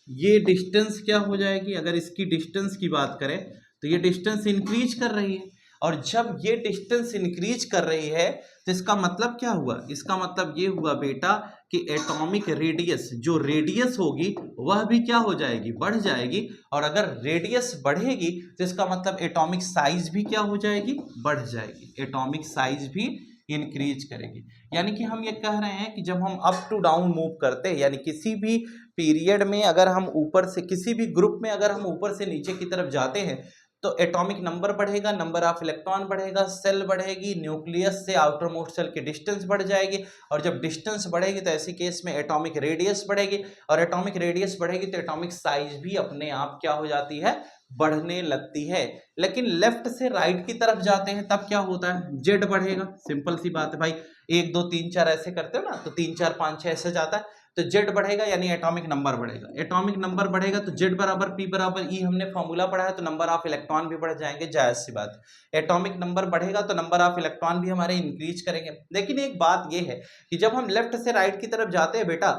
A: ये डिस्टेंस क्या हो जाएगी? अगर इसकी डिस्टेंस की बात करें तो ये डिस्टेंस इंक्रीज कर रही है, और जब ये डिस्टेंस इंक्रीज कर रही है तो इसका मतलब क्या हुआ? इसका मतलब ये हुआ बेटा कि एटॉमिक रेडियस, जो रेडियस होगी वह भी क्या हो जाएगी? बढ़ जाएगी। और अगर रेडियस बढ़ेगी तो इसका मतलब एटॉमिक साइज भी क्या हो जाएगी? बढ़ जाएगी। एटॉमिक साइज भी इंक्रीज करेगी। यानी कि हम ये कह रहे हैं कि जब हम अप टू डाउन मूव करते हैं, यानी किसी भी पीरियड में अगर हम ऊपर से, किसी भी ग्रुप में अगर हम ऊपर से नीचे की तरफ जाते हैं तो एटॉमिक नंबर बढ़ेगा, नंबर ऑफ इलेक्ट्रॉन बढ़ेगा, सेल बढ़ेगी, न्यूक्लियस से आउटर मोस्ट सेल की डिस्टेंस बढ़ जाएगी, और जब डिस्टेंस बढ़ेगी तो ऐसी केस में एटॉमिक रेडियस बढ़ेगी, और एटॉमिक रेडियस बढ़ेगी तो एटॉमिक साइज भी अपने आप क्या हो जाती है? बढ़ने लगती है। लेकिन लेफ्ट से राइट की तरफ जाते हैं तब क्या होता है? जेड बढ़ेगा। सिंपल सी बात है भाई, 1 2 3 4 ऐसे करते हो ना, तो 3 4 5 6 ऐसे जाता है, तो जेड बढ़ेगा यानी एटॉमिक नंबर बढ़ेगा। एटॉमिक नंबर बढ़ेगा तो जेड बराबर पी बराबर ई, हमने फॉर्मूला पढ़ा है, तो नंबर ऑफ इलेक्ट्रॉन भी बढ़ जाएंगे, जायज सी बात है। एटॉमिक नंबर बढ़ेगा तो नंबर ऑफ इलेक्ट्रॉन भी हमारे इंक्रीज करेंगे। लेकिन एक बात यह है कि जब हम लेफ्ट से राइट की तरफ जाते हैं बेटा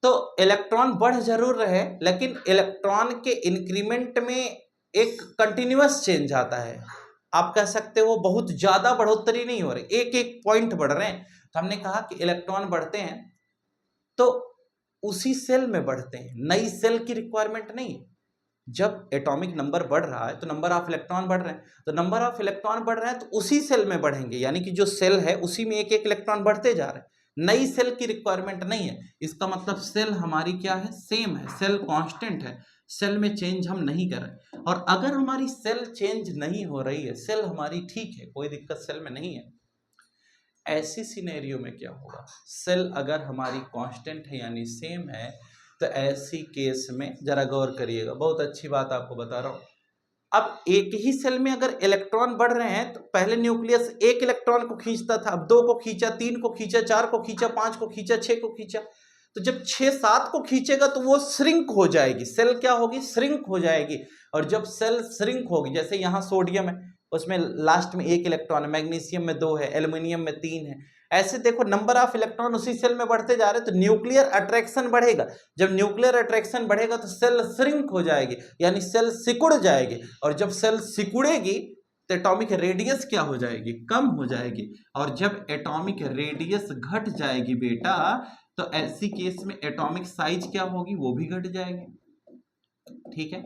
A: तो इलेक्ट्रॉन बढ़ जरूर रहे, लेकिन इलेक्ट्रॉन के इंक्रीमेंट में एक कंटिन्यूअस चेंज आता है। आप कह सकते हो बहुत ज्यादा बढ़ोतरी नहीं हो रही, एक एक पॉइंट बढ़ रहे हैं। तो हमने कहा कि इलेक्ट्रॉन बढ़ते हैं तो उसी सेल में बढ़ते हैं, नई सेल की रिक्वायरमेंट नहीं। जब एटॉमिक नंबर बढ़ रहा है तो नंबर ऑफ इलेक्ट्रॉन बढ़ रहे हैं, तो नंबर ऑफ इलेक्ट्रॉन बढ़ रहे हैं तो उसी सेल में बढ़ेंगे, यानी कि जो सेल है उसी में एक एक इलेक्ट्रॉन बढ़ते जा रहे हैं, नई सेल की रिक्वायरमेंट नहीं है। इसका मतलब सेल हमारी क्या है? सेम है, सेल कांस्टेंट है, सेल में चेंज हम नहीं कर रहे। और अगर हमारी सेल चेंज नहीं हो रही है, सेल हमारी ठीक है, कोई दिक्कत सेल में नहीं है, ऐसी सिनेरियो में क्या होगा? सेल अगर हमारी कांस्टेंट है यानी सेम है, तो ऐसी केस में जरा गौर करिएगा, बहुत अच्छी बात आपको बता रहा हूं। अब एक ही सेल में अगर इलेक्ट्रॉन बढ़ रहे हैं तो पहले न्यूक्लियस 1 इलेक्ट्रॉन को खींचता था, अब 2 को खींचा, 3 को खींचा, 4 को खींचा, 5 को खींचा, 6 को खींचा,
B: तो जब 6-7 को खींचेगा तो वो श्रिंक हो जाएगी, सेल क्या होगी, श्रिंक हो जाएगी। और जब सेल श्रिंक होगी, जैसे यहाँ सोडियम है, उसमें लास्ट में 1 इलेक्ट्रॉन है, मैग्नीशियम में 2 है, एल्युमिनियम में 3 है, ऐसे देखो नंबर ऑफ इलेक्ट्रॉन उसी सेल में बढ़ते जा रहे हैं, तो न्यूक्लियर अट्रैक्शन बढ़ेगा। जब न्यूक्लियर अट्रैक्शन बढ़ेगा तो सेल श्रिंक हो जाएगी, यानी सेल सिकुड़ जाएगी। और जब सेल सिकुड़ेगी तो एटॉमिक रेडियस क्या हो जाएगी, कम हो जाएगी। और जब एटॉमिक रेडियस घट जाएगी बेटा, तो ऐसी केस में एटॉमिक साइज क्या होगी, वो भी घट जाएगी। ठीक है,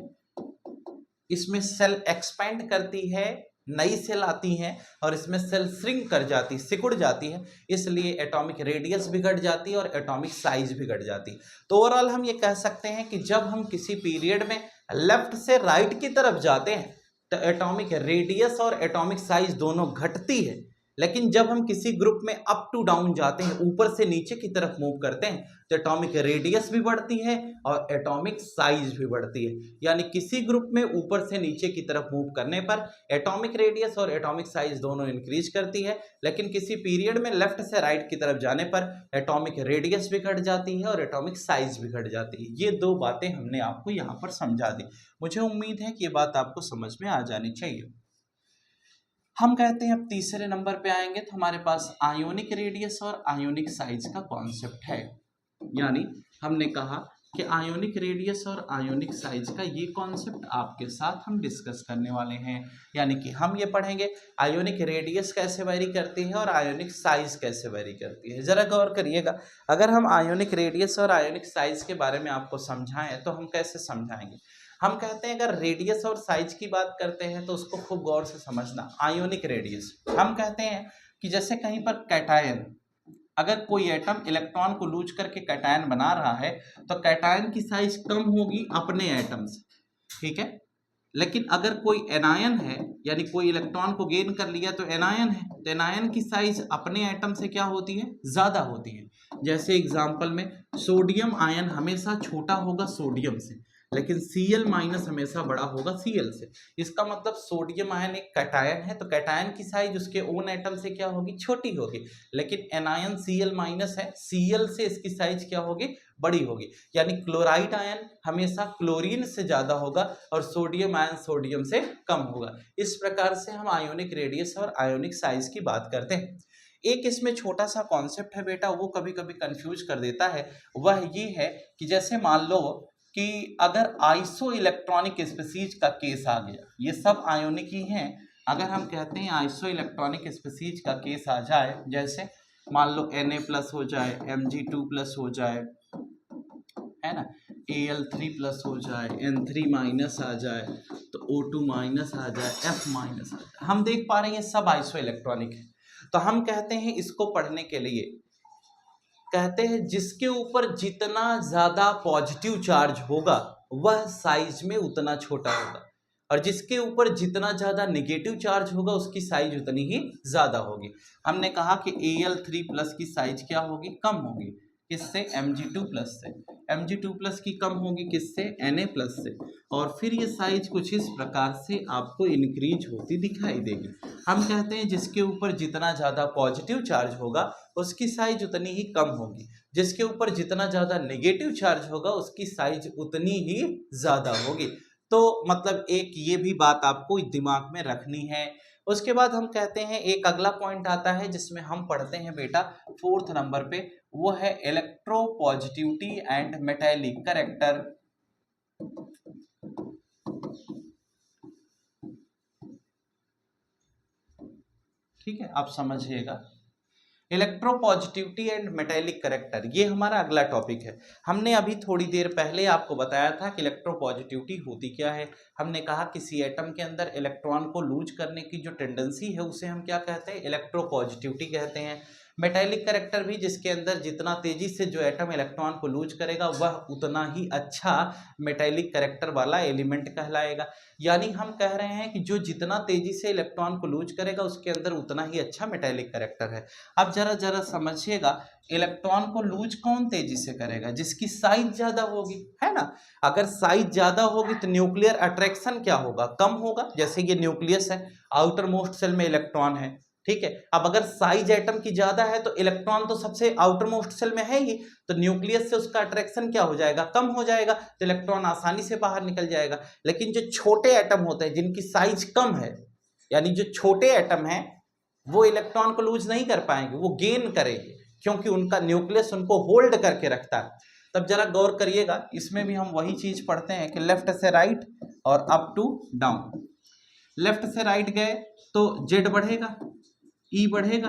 B: इसमें सेल एक्सपेंड करती है, नई सेल आती हैं, और इसमें सेल श्रिंक कर जाती, सिकुड़ जाती है, इसलिए एटॉमिक रेडियस भी घट जाती है और एटॉमिक साइज भी घट जाती है। तो ओवरऑल हम ये कह सकते हैं कि जब हम किसी पीरियड में लेफ्ट से राइट की तरफ जाते हैं तो एटॉमिक रेडियस और एटॉमिक साइज दोनों घटती है, लेकिन जब हम किसी ग्रुप में अप टू डाउन जाते हैं, ऊपर से नीचे की तरफ मूव करते हैं, तो एटॉमिक रेडियस भी बढ़ती है और एटॉमिक साइज भी बढ़ती है। यानी किसी ग्रुप में ऊपर से नीचे की तरफ मूव करने पर एटॉमिक रेडियस और एटॉमिक साइज दोनों इंक्रीज करती है, लेकिन किसी पीरियड में लेफ्ट से राइट की तरफ जाने पर एटॉमिक रेडियस भी घट जाती है और एटॉमिक साइज भी घट जाती है। ये 2 बातें हमने आपको यहाँ पर समझा दी। मुझे उम्मीद है कि ये बात आपको समझ में आ जानी चाहिए। हम कहते हैं अब तीसरे नंबर पे आएंगे तो हमारे पास आयोनिक रेडियस और आयोनिक साइज का कॉन्सेप्ट है। यानी हमने कहा कि आयोनिक रेडियस और आयोनिक साइज का ये कॉन्सेप्ट आपके साथ हम डिस्कस करने वाले हैं। यानी कि हम ये पढ़ेंगे आयोनिक रेडियस कैसे वेरी करती है और आयोनिक साइज कैसे वेरी करती है। जरा गौर करिएगा, अगर हम आयोनिक रेडियस और आयोनिक साइज के बारे में आपको समझाएं तो हम कैसे समझाएंगे। हम कहते हैं अगर रेडियस और साइज की बात करते हैं तो उसको खूब गौर से समझना। आयोनिक रेडियस हम कहते हैं कि जैसे कहीं पर कैटायन, अगर कोई एटम इलेक्ट्रॉन को लूज करके कैटायन बना रहा है तो कैटायन की साइज कम होगी अपने एटम से, ठीक है। लेकिन अगर कोई एनायन है, यानी कोई इलेक्ट्रॉन को गेन कर लिया तो एनायन है, तो एनायन की साइज अपने एटम से क्या होती है, ज्यादा होती है। जैसे एग्जांपल में सोडियम आयन हमेशा छोटा होगा सोडियम से, लेकिन Cl माइनस हमेशा बड़ा होगा Cl से। इसका मतलब सोडियम आयन एक कैटायन है, तो कैटायन की साइज उसके ओन एटम से क्या होगी, छोटी होगी। लेकिन एनायन Cl माइनस है, Cl से इसकी साइज क्या होगी, बड़ी होगी। यानी क्लोराइड आयन हमेशा क्लोरीन से ज्यादा होगा और सोडियम आयन सोडियम से कम होगा। इस प्रकार से हम आयोनिक रेडियस और आयोनिक साइज की बात करते हैं। एक इसमें छोटा सा कॉन्सेप्ट है बेटा, वो कभी कभी कंफ्यूज कर देता है। वह ये है कि जैसे मान लो कि अगर आइसो इलेक्ट्रॉनिक स्पीसीज का केस आ गया, ये सब आयोनिक ही हैं, अगर हम कहते हैं आइसो इलेक्ट्रॉनिक स्पीसीज का केस आ जाए, जैसे मान लो Na+ हो जाए, Mg2+ हो जाए, है ना, Al3+ हो जाए, N3- आ जाए, तो O2- आ जाए, F- आ जाए, हम देख पा रहे हैं ये सब आइसो इलेक्ट्रॉनिक है। तो हम कहते हैं इसको पढ़ने के लिए, कहते हैं जिसके ऊपर जितना ज्यादा पॉजिटिव चार्ज होगा वह साइज में उतना छोटा होगा, और जिसके ऊपर जितना ज्यादा नेगेटिव चार्ज होगा उसकी साइज उतनी ही ज्यादा होगी। हमने कहा कि Al3+ की साइज क्या होगी, कम होगी, किससे, Mg2+ से। Mg2+ की कम होगी किससे, Na+ से। और फिर ये साइज कुछ इस प्रकार से आपको इंक्रीज होती दिखाई देगी। हम कहते हैं जिसके ऊपर जितना ज्यादा पॉजिटिव चार्ज होगा उसकी साइज उतनी ही कम होगी, जिसके ऊपर जितना ज्यादा नेगेटिव चार्ज होगा उसकी साइज उतनी ही ज्यादा होगी। तो मतलब एक ये भी बात आपको दिमाग में रखनी है। उसके बाद हम कहते हैं एक अगला पॉइंट आता है जिसमें हम पढ़ते हैं बेटा 4th नंबर पे, वो है इलेक्ट्रोपॉजिटिविटी एंड मेटालिक कैरेक्टर। ठीक है, आप समझिएगा, इलेक्ट्रोपॉजिटिविटी एंड मेटालिक कैरेक्टर, ये हमारा अगला टॉपिक है। हमने अभी थोड़ी देर पहले आपको बताया था कि इलेक्ट्रोपॉजिटिविटी होती क्या है। हमने कहा किसी एटम के अंदर इलेक्ट्रॉन को लूज करने की जो टेंडेंसी है उसे हम क्या कहते हैं, इलेक्ट्रोपॉजिटिविटी कहते हैं। मेटालिक कैरेक्टर भी, जिसके अंदर जितना तेजी से जो एटम इलेक्ट्रॉन को लूज करेगा वह उतना ही अच्छा मेटालिक कैरेक्टर वाला एलिमेंट कहलाएगा। यानी हम कह रहे हैं कि जो जितना तेजी से इलेक्ट्रॉन को लूज करेगा उसके अंदर उतना ही अच्छा मेटालिक कैरेक्टर है। अब जरा जरा समझिएगा, इलेक्ट्रॉन को लूज कौन तेजी से करेगा, जिसकी साइज ज्यादा होगी, है ना। अगर साइज ज्यादा होगी तो न्यूक्लियर अट्रैक्शन क्या होगा, कम होगा। जैसे ये न्यूक्लियस है, आउटर मोस्ट सेल में इलेक्ट्रॉन है, ठीक है। अब अगर साइज एटम की ज्यादा है तो इलेक्ट्रॉन तो सबसे आउटर मोस्ट सेल में है ही, तो न्यूक्लियस से उसका अट्रैक्शन क्या हो जाएगा, कम हो जाएगा, तो इलेक्ट्रॉन आसानी से बाहर निकल जाएगा। लेकिन जो छोटे एटम होते हैं जिनकी साइज कम है, यानी जो छोटे एटम है वो इलेक्ट्रॉन को लूज नहीं कर पाएंगे, वो गेन करेंगे, क्योंकि उनका न्यूक्लियस उनको होल्ड करके रखता है। तब जरा गौर करिएगा, इसमें भी हम वही चीज पढ़ते हैं कि लेफ्ट से राइट और अप टू डाउन। लेफ्ट से राइट गए तो जेड बढ़ेगा, ई बढ़ेगा।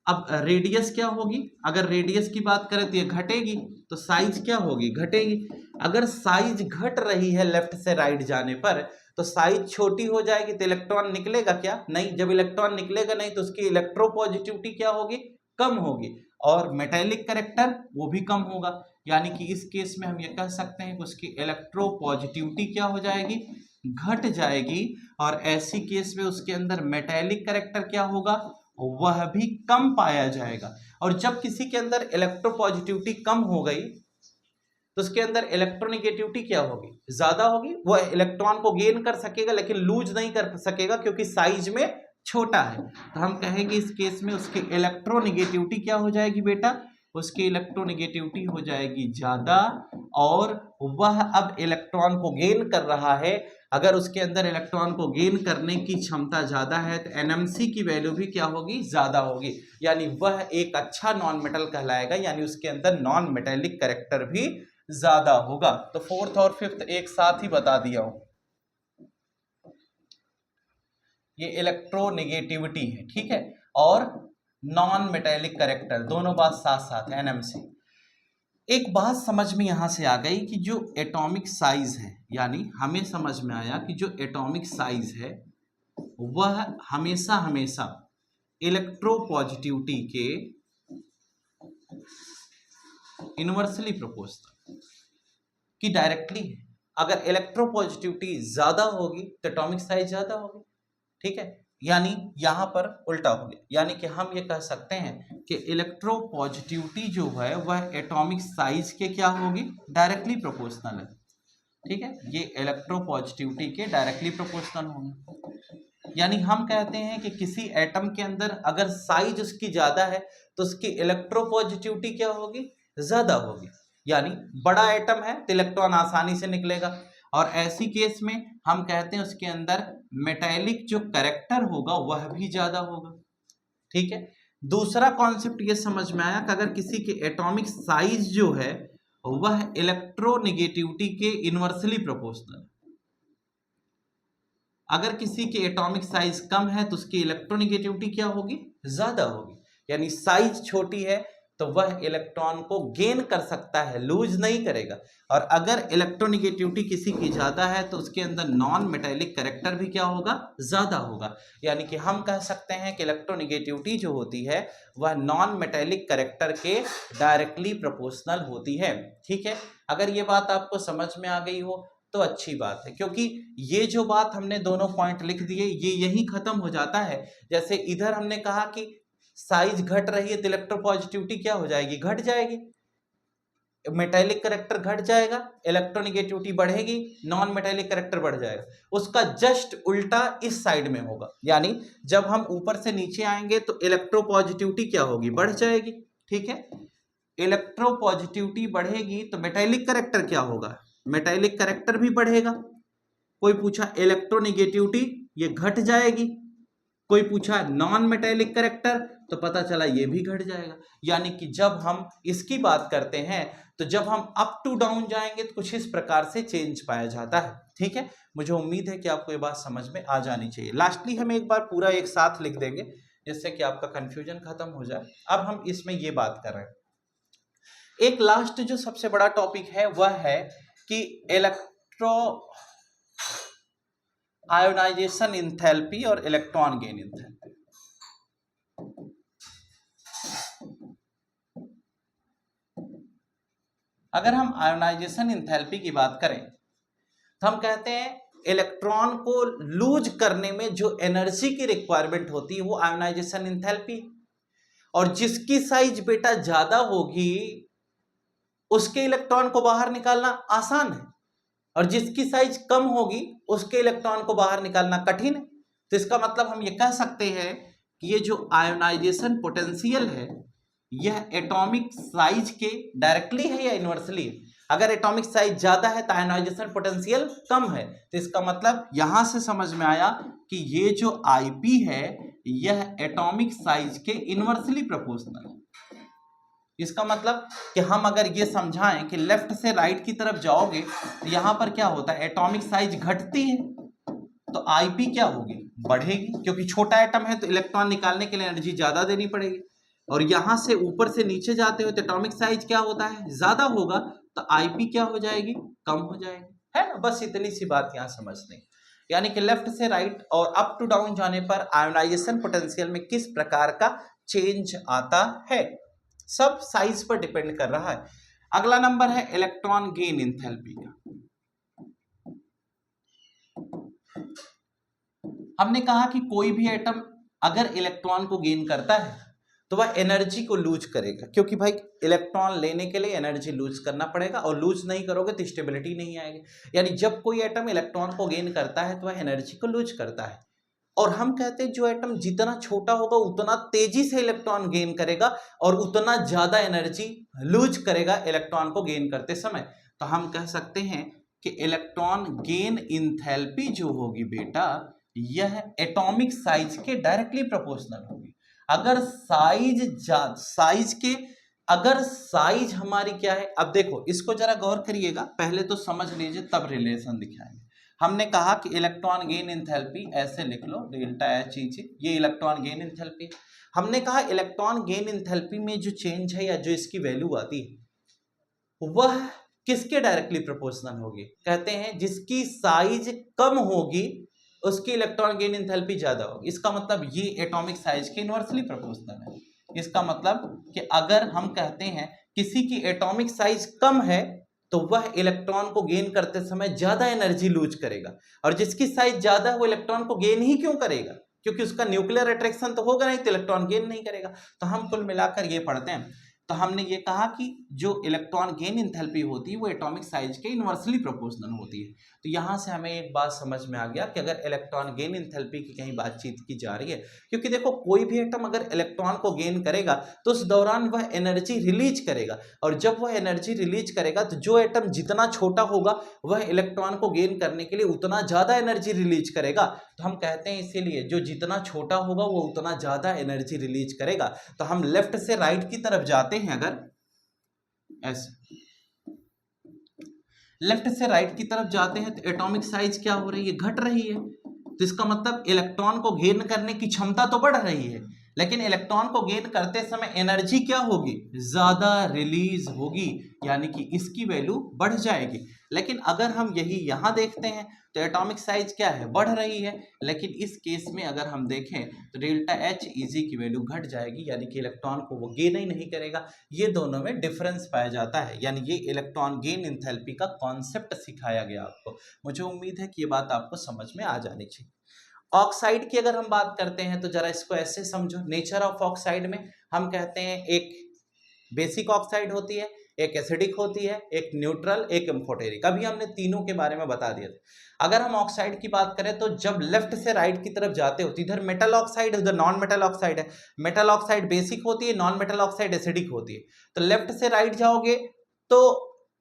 B: अब रेडियस क्या होगी, अगर रेडियस की बात करें तो ये घटेगी, तो साइज क्या होगी, घटेगी। अगर साइज घट रही है लेफ्ट से राइट जाने पर तो साइज छोटी हो जाएगी, तो इलेक्ट्रॉन निकलेगा क्या, नहीं। जब इलेक्ट्रॉन निकलेगा नहीं तो उसकी इलेक्ट्रोपॉजिटिविटी क्या होगी, कम होगी, और मेटेलिक कैरेक्टर वो भी कम होगा। यानी कि इस केस में हम ये कह सकते हैं कि उसकी इलेक्ट्रोपॉजिटिविटी क्या हो जाएगी, घट जाएगी, और ऐसी केस में उसके अंदर मेटेलिक कैरेक्टर क्या होगा, वह भी कम पाया जाएगा। और जब किसी के अंदर इलेक्ट्रोपॉजिटिविटी कम हो गई तो उसके अंदर इलेक्ट्रोनेगेटिविटी क्या होगी, ज्यादा होगी। वह इलेक्ट्रॉन को गेन कर सकेगा लेकिन लूज नहीं कर सकेगा क्योंकि साइज में छोटा है। तो हम कहेंगे इस केस में उसकी इलेक्ट्रोनेगेटिविटी क्या हो जाएगी बेटा, उसकी इलेक्ट्रोनेगेटिविटी हो जाएगी ज्यादा, और वह अब इलेक्ट्रॉन को गेन कर रहा है। अगर उसके अंदर इलेक्ट्रॉन को गेन करने की क्षमता ज्यादा है तो एनएमसी की वैल्यू भी क्या होगी, ज्यादा होगी, यानी वह एक अच्छा नॉन मेटल कहलाएगा, यानी उसके अंदर नॉन मेटेलिक कैरेक्टर भी ज्यादा होगा। तो फोर्थ और फिफ्थ एक साथ ही बता दिया हूं, ये इलेक्ट्रोनेगेटिविटी है, ठीक है, और नॉन मेटेलिक कैरेक्टर, दोनों बात साथ साथ है, एनएमसी। एक बात समझ में यहां से आ गई कि जो एटॉमिक साइज है, यानी हमें समझ में आया कि जो एटॉमिक साइज है वह हमेशा हमेशा इलेक्ट्रोपॉजिटिविटी के इनवर्सली प्रोपोर्शनल की डायरेक्टली है। अगर इलेक्ट्रोपॉजिटिविटी ज्यादा होगी तो एटॉमिक साइज ज्यादा होगी, ठीक है, यानी यहां पर उल्टा हो गया। यानी कि हम ये कह सकते हैं कि इलेक्ट्रोपॉजिटिविटी जो है वह एटॉमिक साइज के क्या होगी, डायरेक्टली प्रोपोर्शनल है, ठीक है, ये इलेक्ट्रोपॉजिटिविटी के डायरेक्टली प्रोपोर्शनल होंगे। यानी हम कहते हैं कि किसी एटम के अंदर अगर साइज उसकी ज्यादा है तो उसकी इलेक्ट्रोपॉजिटिविटी क्या होगी, ज्यादा होगी। यानी बड़ा एटम है तो इलेक्ट्रॉन आसानी से निकलेगा, और ऐसी केस में हम कहते हैं उसके अंदर मेटेलिक जो कैरेक्टर होगा वह भी ज्यादा होगा, ठीक है। दूसरा कॉन्सेप्ट ये समझ में आया कि अगर किसी के एटॉमिक साइज जो है वह इलेक्ट्रोनेगेटिविटी के इनवर्सली प्रोपोर्शनल, अगर किसी के एटॉमिक साइज कम है तो उसकी इलेक्ट्रोनेगेटिविटी क्या होगी, ज्यादा होगी। यानी साइज छोटी है तो वह इलेक्ट्रॉन को गेन कर सकता है, लूज नहीं करेगा। और अगर इलेक्ट्रोनेगेटिविटी किसी की ज्यादा है तो उसके अंदर नॉन मेटेलिक कैरेक्टर भी क्या होगा, ज्यादा होगा। यानी कि हम कह सकते हैं कि इलेक्ट्रोनेगेटिविटी जो होती है वह नॉन मेटेलिक कैरेक्टर के डायरेक्टली प्रोपोर्शनल होती है, ठीक है। अगर ये बात आपको समझ में आ गई हो तो अच्छी बात है, क्योंकि ये जो बात हमने दोनों पॉइंट लिख दिए ये यही खत्म हो जाता है। जैसे इधर हमने कहा कि साइज घट रही है तो इलेक्ट्रोपॉजिटिविटी क्या हो जाएगी, घट जाएगी, मेटेलिक कैरेक्टर घट जाएगा, इलेक्ट्रोनेगेटिविटी बढ़ेगी, नॉन मेटेलिक कैरेक्टर बढ़ जाएगा। उसका जस्ट उल्टा इस साइड में होगा, यानी जब हम ऊपर से नीचे आएंगे तो इलेक्ट्रोपॉजिटिविटी क्या होगी, बढ़ जाएगी, ठीक है। इलेक्ट्रोपॉजिटिविटी बढ़ेगी तो मेटेलिक कैरेक्टर क्या होगा, मेटेलिक कैरेक्टर भी बढ़ेगा। कोई पूछा इलेक्ट्रोनेगेटिविटी, ये घट जाएगी। कोई पूछा नॉन मेटेलिक कैरेक्टर, तो पता चला ये भी घट जाएगा। यानी कि जब हम इसकी बात करते हैं तो जब हम अप टू डाउन जाएंगे तो कुछ इस प्रकार से चेंज पाया जाता है, ठीक है। मुझे उम्मीद है कि आपको ये बात समझ में आ जानी चाहिए। लास्टली हम एक बार पूरा एक साथ लिख देंगे जिससे कि आपका कंफ्यूजन खत्म हो जाए। अब हम इसमें ये बात कर रहे हैं, एक लास्ट जो सबसे बड़ा टॉपिक है वह है कि इलेक्ट्रो आयोनाइजेशन इंथैल्पी और इलेक्ट्रॉन गेन इंथैल्पी। अगर हम आयोनाइजेशन इंथैल्पी की बात करें तो हम कहते हैं इलेक्ट्रॉन को लूज करने में जो एनर्जी की रिक्वायरमेंट होती है वो आयोनाइजेशन इंथैल्पी, और जिसकी साइज बेटा ज्यादा होगी उसके इलेक्ट्रॉन को बाहर निकालना आसान है, और जिसकी साइज कम होगी उसके इलेक्ट्रॉन को बाहर निकालना कठिन है। तो इसका मतलब हम ये कह सकते हैं कि ये जो आयोनाइजेशन पोटेंशियल है यह एटॉमिक साइज के डायरेक्टली है या इनवर्सली है। अगर एटॉमिक साइज ज्यादा है तो आयोनाइजेशन पोटेंशियल कम है, तो इसका मतलब यहां से समझ में आया कि ये जो आईपी है यह एटॉमिक साइज के इनवर्सली प्रोपोर्शनल है। इसका मतलब कि हम अगर ये समझाएं कि लेफ्ट से राइट की तरफ जाओगे तो यहां पर क्या होता है, एटॉमिक साइज घटती है तो आईपी क्या होगी, बढ़ेगी, क्योंकि छोटा एटम है तो इलेक्ट्रॉन निकालने के लिए एनर्जी ज्यादा देनी पड़ेगी। और यहां से ऊपर से नीचे जाते हो तो एटॉमिक साइज क्या होता है, ज्यादा होगा, तो आईपी क्या हो जाएगी, कम हो जाएगी, है ना। बस इतनी सी बात यहां समझनी। यानी कि लेफ्ट से राइट और अप टू डाउन जाने पर आयोनाइजेशन पोटेंशियल में किस प्रकार का चेंज आता है, सब साइज पर डिपेंड कर रहा है। अगला नंबर है इलेक्ट्रॉन गेन एंथैल्पी का। हमने कहा कि कोई भी एटम अगर इलेक्ट्रॉन को गेन करता है तो वह एनर्जी को लूज करेगा, क्योंकि भाई इलेक्ट्रॉन लेने के लिए एनर्जी लूज करना पड़ेगा और लूज नहीं करोगे तो स्टेबिलिटी नहीं आएगी। यानी जब कोई एटम इलेक्ट्रॉन को गेन करता है तो वह एनर्जी को लूज करता है। और हम कहते हैं जो एटम जितना छोटा होगा उतना तेजी से इलेक्ट्रॉन गेन करेगा और उतना ज्यादा एनर्जी लूज करेगा इलेक्ट्रॉन को गेन करते समय। तो हम कह सकते हैं कि इलेक्ट्रॉन गेन एंथैल्पी जो होगी बेटा यह एटॉमिक साइज के डायरेक्टली प्रोपोर्शनल होगी। अगर साइज हमारी क्या है, अब देखो इसको जरा गौर करिएगा, पहले तो समझ लीजिए तब रिलेशन दिखाएंगे। हमने कहा कि इलेक्ट्रॉन गेन एंथैल्पी ऐसे लिख लो, डेल्टा एच ई जी, ये इलेक्ट्रॉन गेन एंथैल्पी। हमने कहा इलेक्ट्रॉन गेन एंथैल्पी में जो चेंज है या जो इसकी वैल्यू आती है वह किसके डायरेक्टली प्रोपोर्शनल होगी, कहते हैं जिसकी साइज कम होगी उसकी इलेक्ट्रॉन गेन एंथैल्पी ज्यादा होगी। इसका मतलब ये एटॉमिक साइज के इनवर्सली प्रोपोर्शनल है। इसका मतलब कि अगर हम कहते हैं किसी की एटॉमिक साइज कम है तो वह इलेक्ट्रॉन को गेन करते समय ज्यादा एनर्जी लूज करेगा, और जिसकी साइज ज्यादा है वो इलेक्ट्रॉन को गेन ही क्यों करेगा, क्योंकि उसका न्यूक्लियर अट्रैक्शन तो होगा नहीं, तो इलेक्ट्रॉन गेन नहीं करेगा। तो हम कुल मिलाकर ये पढ़ते हैं, तो हमने ये कहा कि जो इलेक्ट्रॉन गेन एंथैल्पी होती है वो एटॉमिक साइज के इनवर्सली प्रोपोर्शनल होती है। तो यहाँ से हमें एक बात समझ में आ गया कि अगर इलेक्ट्रॉन गेन एंथैल्पी की कहीं बातचीत की जा रही है, क्योंकि देखो कोई भी एटम अगर इलेक्ट्रॉन को गेन करेगा तो उस दौरान वह एनर्जी रिलीज करेगा, और जब वह एनर्जी रिलीज करेगा तो जो एटम जितना छोटा होगा वह इलेक्ट्रॉन को गेन करने के लिए उतना ज्यादा एनर्जी रिलीज करेगा। तो हम कहते हैं इसीलिए जो जितना छोटा होगा वो उतना ज्यादा एनर्जी रिलीज करेगा। तो हम लेफ्ट से राइट की तरफ जाते हैं, अगर ऐसे लेफ्ट से राइट की तरफ जाते हैं तो एटॉमिक साइज क्या हो रही है, घट रही है। तो इसका मतलब इलेक्ट्रॉन को गेन करने की क्षमता तो बढ़ रही है, लेकिन इलेक्ट्रॉन को गेन करते समय एनर्जी क्या होगी, ज्यादा रिलीज होगी, यानी कि इसकी वैल्यू बढ़ जाएगी। लेकिन अगर हम यही यहां देखते हैं तो एटॉमिक साइज क्या है, बढ़ रही है, लेकिन इस केस में अगर हम देखें तो डेल्टा एच इजी की वैल्यू घट जाएगी, यानी कि इलेक्ट्रॉन को वो गेन ही नहीं करेगा। ये दोनों में डिफरेंस पाया जाता है, यानी ये इलेक्ट्रॉन गेन एंथैल्पी का कॉन्सेप्ट सिखाया गया आपको। मुझे उम्मीद है कि ये बात आपको समझ में आ जानी चाहिए। ऑक्साइड की अगर हम बात करते हैं तो जरा इसको ऐसे समझो, नेचर ऑफ ऑक्साइड में हम कहते हैं एक बेसिक ऑक्साइड होती है, एक एसिडिक होती है, एक न्यूट्रल, एक एम्फोटेरिक। अभी हमने तीनों के बारे में बता दिया था। अगर हम ऑक्साइड की बात करें तो जब लेफ्ट से राइट की तरफ जाते हो तो इधर मेटल ऑक्साइड, उधर नॉन मेटल ऑक्साइड है। मेटल ऑक्साइड बेसिक होती है, नॉन मेटल ऑक्साइड एसिडिक होती है। तो लेफ्ट से राइट जाओगे तो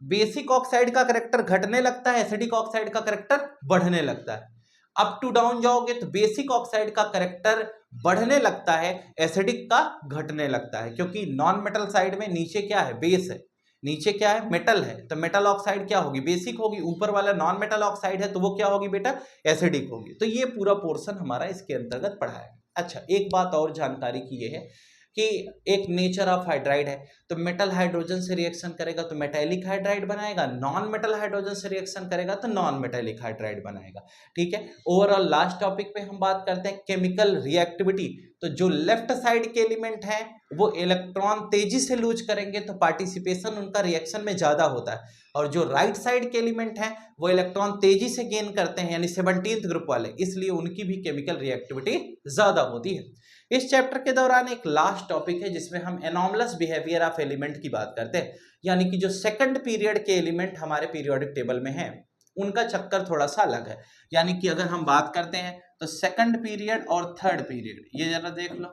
B: बेसिक ऑक्साइड का करेक्टर घटने लगता है, एसिडिक ऑक्साइड का करेक्टर बढ़ने लगता है। अप टू डाउन जाओगे तो बेसिक ऑक्साइड का करेक्टर बढ़ने लगता है, एसिडिक का घटने लगता है, क्योंकि नॉन मेटल साइड में नीचे क्या है, बेस है, नीचे क्या है, मेटल है। तो मेटल ऑक्साइड क्या होगी, बेसिक होगी, ऊपर वाला नॉन मेटल ऑक्साइड है तो वो क्या होगी बेटा, एसिडिक होगी। तो ये पूरा पोर्शन हमारा इसके अंतर्गत पढ़ाया। अच्छा, एक बात और जानकारी की ये है कि एक नेचर ऑफ हाइड्राइड है, तो मेटल हाइड्रोजन से रिएक्शन करेगा तो मेटेलिक हाइड्राइड बनाएगा, नॉन मेटल हाइड्रोजन से रिएक्शन करेगा तो नॉन मेटेलिक हाइड्राइड बनाएगा। ठीक है, ओवरऑल लास्ट टॉपिक पे हम बात करते हैं केमिकल रिएक्टिविटी। तो जो लेफ्ट साइड के एलिमेंट हैं वो इलेक्ट्रॉन तेजी से लूज करेंगे तो पार्टिसिपेशन उनका रिएक्शन में ज्यादा होता है, और जो राइट साइड के एलिमेंट हैं वो इलेक्ट्रॉन तेजी से गेन करते हैं, यानी 17th ग्रुप वाले, इसलिए उनकी भी केमिकल रिएक्टिविटी ज्यादा होती है। इस चैप्टर के दौरान एक लास्ट टॉपिक है जिसमें हम एनॉमलस बिहेवियर ऑफ एलिमेंट की बात करते हैं, यानी कि जो सेकंड पीरियड के एलिमेंट हमारे पीरियोडिक टेबल में हैं उनका चक्कर थोड़ा सा अलग है। यानी कि अगर हम बात करते हैं तो सेकंड पीरियड और थर्ड पीरियड ये जरा देख लो।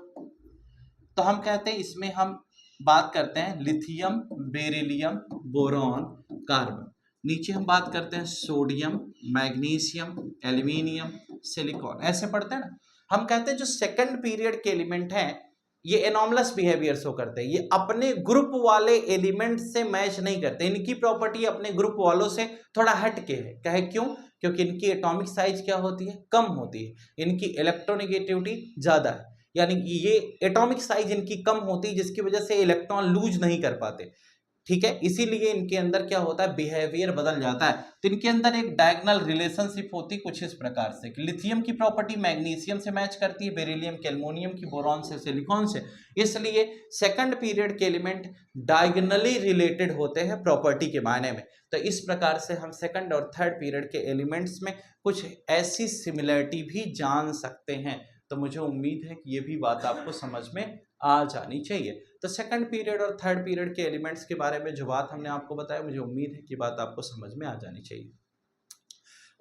B: तो हम कहते हैं इसमें हम बात करते हैं लिथियम, बेरिलियम, बोरॉन, कार्बन। नीचे हम बात करते हैं सोडियम, मैग्नीशियम, एल्यूमिनियम, सिलिकॉन, ऐसे पढ़ते हैं ना। हम कहते हैं जो सेकंड पीरियड के एलिमेंट हैं ये एनॉमलस बिहेवियर शो करते हैं, ये अपने ग्रुप वाले एलिमेंट से मैच नहीं करते, इनकी प्रॉपर्टी अपने ग्रुप वालों से थोड़ा हट के है। कहे क्यों? क्योंकि इनकी एटॉमिक साइज क्या होती है? कम होती है, इनकी इलेक्ट्रोनेगेटिविटी ज्यादा है, यानी कि ये एटॉमिक साइज इनकी कम होती है जिसकी वजह से इलेक्ट्रॉन लूज नहीं कर पाते। ठीक है, इसीलिए इनके अंदर क्या होता है? बिहेवियर बदल जाता है। तो इनके अंदर एक डायगोनल रिलेशनशिप होती कुछ इस प्रकार से कि लिथियम की प्रॉपर्टी मैग्नीशियम से मैच करती है, बेरिलियम के एल्युमिनियम की, बोरॉन से सिलिकॉन से। इसलिए सेकंड पीरियड के एलिमेंट डायगोनली रिलेटेड होते हैं प्रॉपर्टी के मायने में। तो इस प्रकार से हम सेकंड और थर्ड पीरियड के एलिमेंट्स में कुछ ऐसी सिमिलरिटी भी जान सकते हैं। तो मुझे उम्मीद है कि ये भी बात आपको समझ में आ जानी चाहिए। तो सेकंड पीरियड और थर्ड पीरियड के एलिमेंट्स के बारे में जो बात हमने आपको बताया, मुझे उम्मीद है कि बात आपको समझ में आ जानी चाहिए।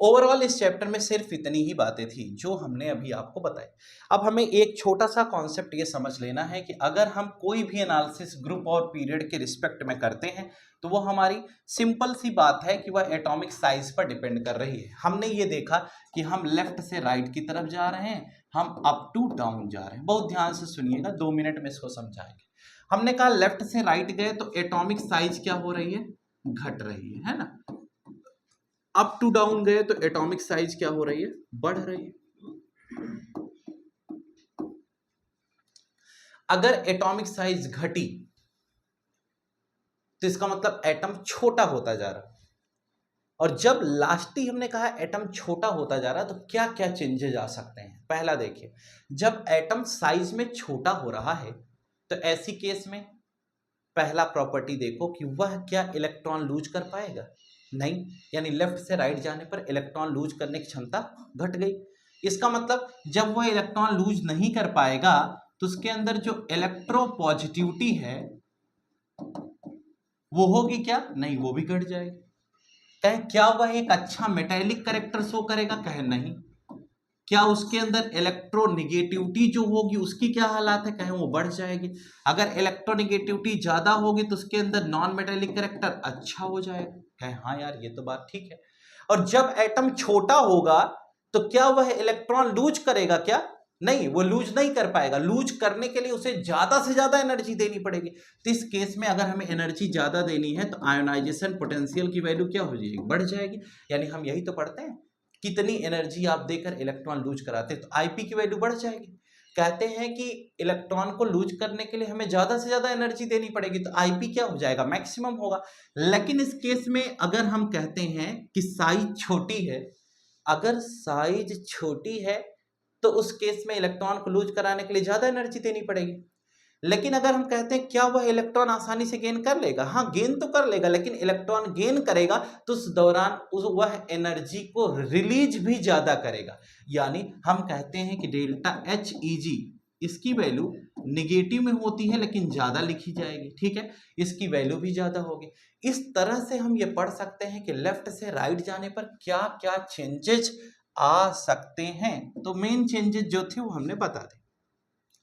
B: ओवरऑल इस चैप्टर में सिर्फ इतनी ही बातें थी जो हमने अभी आपको बताई। अब हमें एक छोटा सा कॉन्सेप्ट ये समझ लेना है कि अगर हम कोई भी एनालिसिस ग्रुप और पीरियड के रिस्पेक्ट में करते हैं तो वो हमारी सिंपल सी बात है कि वह एटॉमिक साइज पर डिपेंड कर रही है। हमने ये देखा कि हम लेफ्ट से राइट की तरफ जा रहे हैं, हम अप टू डाउन जा रहे हैं। बहुत ध्यान से सुनिएगा, 2 मिनट में इसको समझाएंगे। हमने कहा लेफ्ट से राइट गए तो एटॉमिक साइज क्या हो रही है? घट रही है ना। अप टू डाउन गए तो एटॉमिक साइज क्या हो रही है? बढ़ रही है। अगर एटॉमिक साइज घटी तो इसका मतलब एटम छोटा होता जा रहा है। और जब लास्ट ही हमने कहा एटम छोटा होता जा रहा है तो क्या क्या चेंजेस आ सकते हैं? पहला देखिए, जब एटम साइज में छोटा हो रहा है तो ऐसी केस में पहला प्रॉपर्टी देखो कि वह क्या इलेक्ट्रॉन लूज कर पाएगा? नहीं, यानी लेफ्ट से राइट जाने पर इलेक्ट्रॉन लूज करने की क्षमता घट गई। इसका मतलब जब वह इलेक्ट्रॉन लूज नहीं कर पाएगा तो उसके अंदर जो इलेक्ट्रोपॉजिटिविटी है वो होगी क्या? नहीं, वो भी घट जाएगी। कहे क्या वह एक अच्छा मेटेलिक कैरेक्टर शो करेगा? कहे नहीं। क्या उसके अंदर इलेक्ट्रोनेगेटिविटी जो होगी उसकी क्या हालात है? कहें वो बढ़ जाएगी। अगर इलेक्ट्रोनेगेटिविटी ज्यादा होगी तो उसके अंदर नॉन मेटेलिक कैरेक्टर अच्छा हो जाएगा। कहें हाँ यार ये तो बात ठीक है। और जब एटम छोटा होगा तो क्या वह इलेक्ट्रॉन लूज करेगा? क्या नहीं, वो लूज नहीं कर पाएगा। लूज करने के लिए उसे ज्यादा से ज्यादा एनर्जी देनी पड़ेगी। तो इस केस में अगर हमें एनर्जी ज्यादा देनी है तो आयोनाइजेशन पोटेंशियल की वैल्यू क्या हो जाएगी? बढ़ जाएगी। यानी हम यही तो पढ़ते हैं, कितनी एनर्जी आप देकर इलेक्ट्रॉन लूज कराते हैं तो आईपी की वैल्यू बढ़ जाएगी। कहते हैं कि इलेक्ट्रॉन को लूज करने के लिए हमें ज्यादा से ज्यादा एनर्जी देनी पड़ेगी तो आईपी क्या हो जाएगा? मैक्सिमम होगा। लेकिन इस केस में अगर हम कहते हैं कि साइज छोटी है, अगर साइज छोटी है तो उस केस में इलेक्ट्रॉन को लूज कराने के लिए ज्यादा एनर्जी देनी पड़ेगी। लेकिन अगर हम कहते हैं क्या वह इलेक्ट्रॉन आसानी से गेन कर लेगा? हाँ, गेन तो कर लेगा, लेकिन इलेक्ट्रॉन गेन करेगा तो उस दौरान वह एनर्जी को रिलीज भी ज्यादा करेगा। यानी हम कहते हैं कि डेल्टा एच ई जी इसकी वैल्यू निगेटिव में होती है लेकिन ज्यादा लिखी जाएगी। ठीक है, इसकी वैल्यू भी ज्यादा होगी। इस तरह से हम ये पढ़ सकते हैं कि लेफ्ट से राइट जाने पर क्या क्या चेंजेस आ सकते हैं। तो मेन चेंजेस जो थे वो हमने बता दी।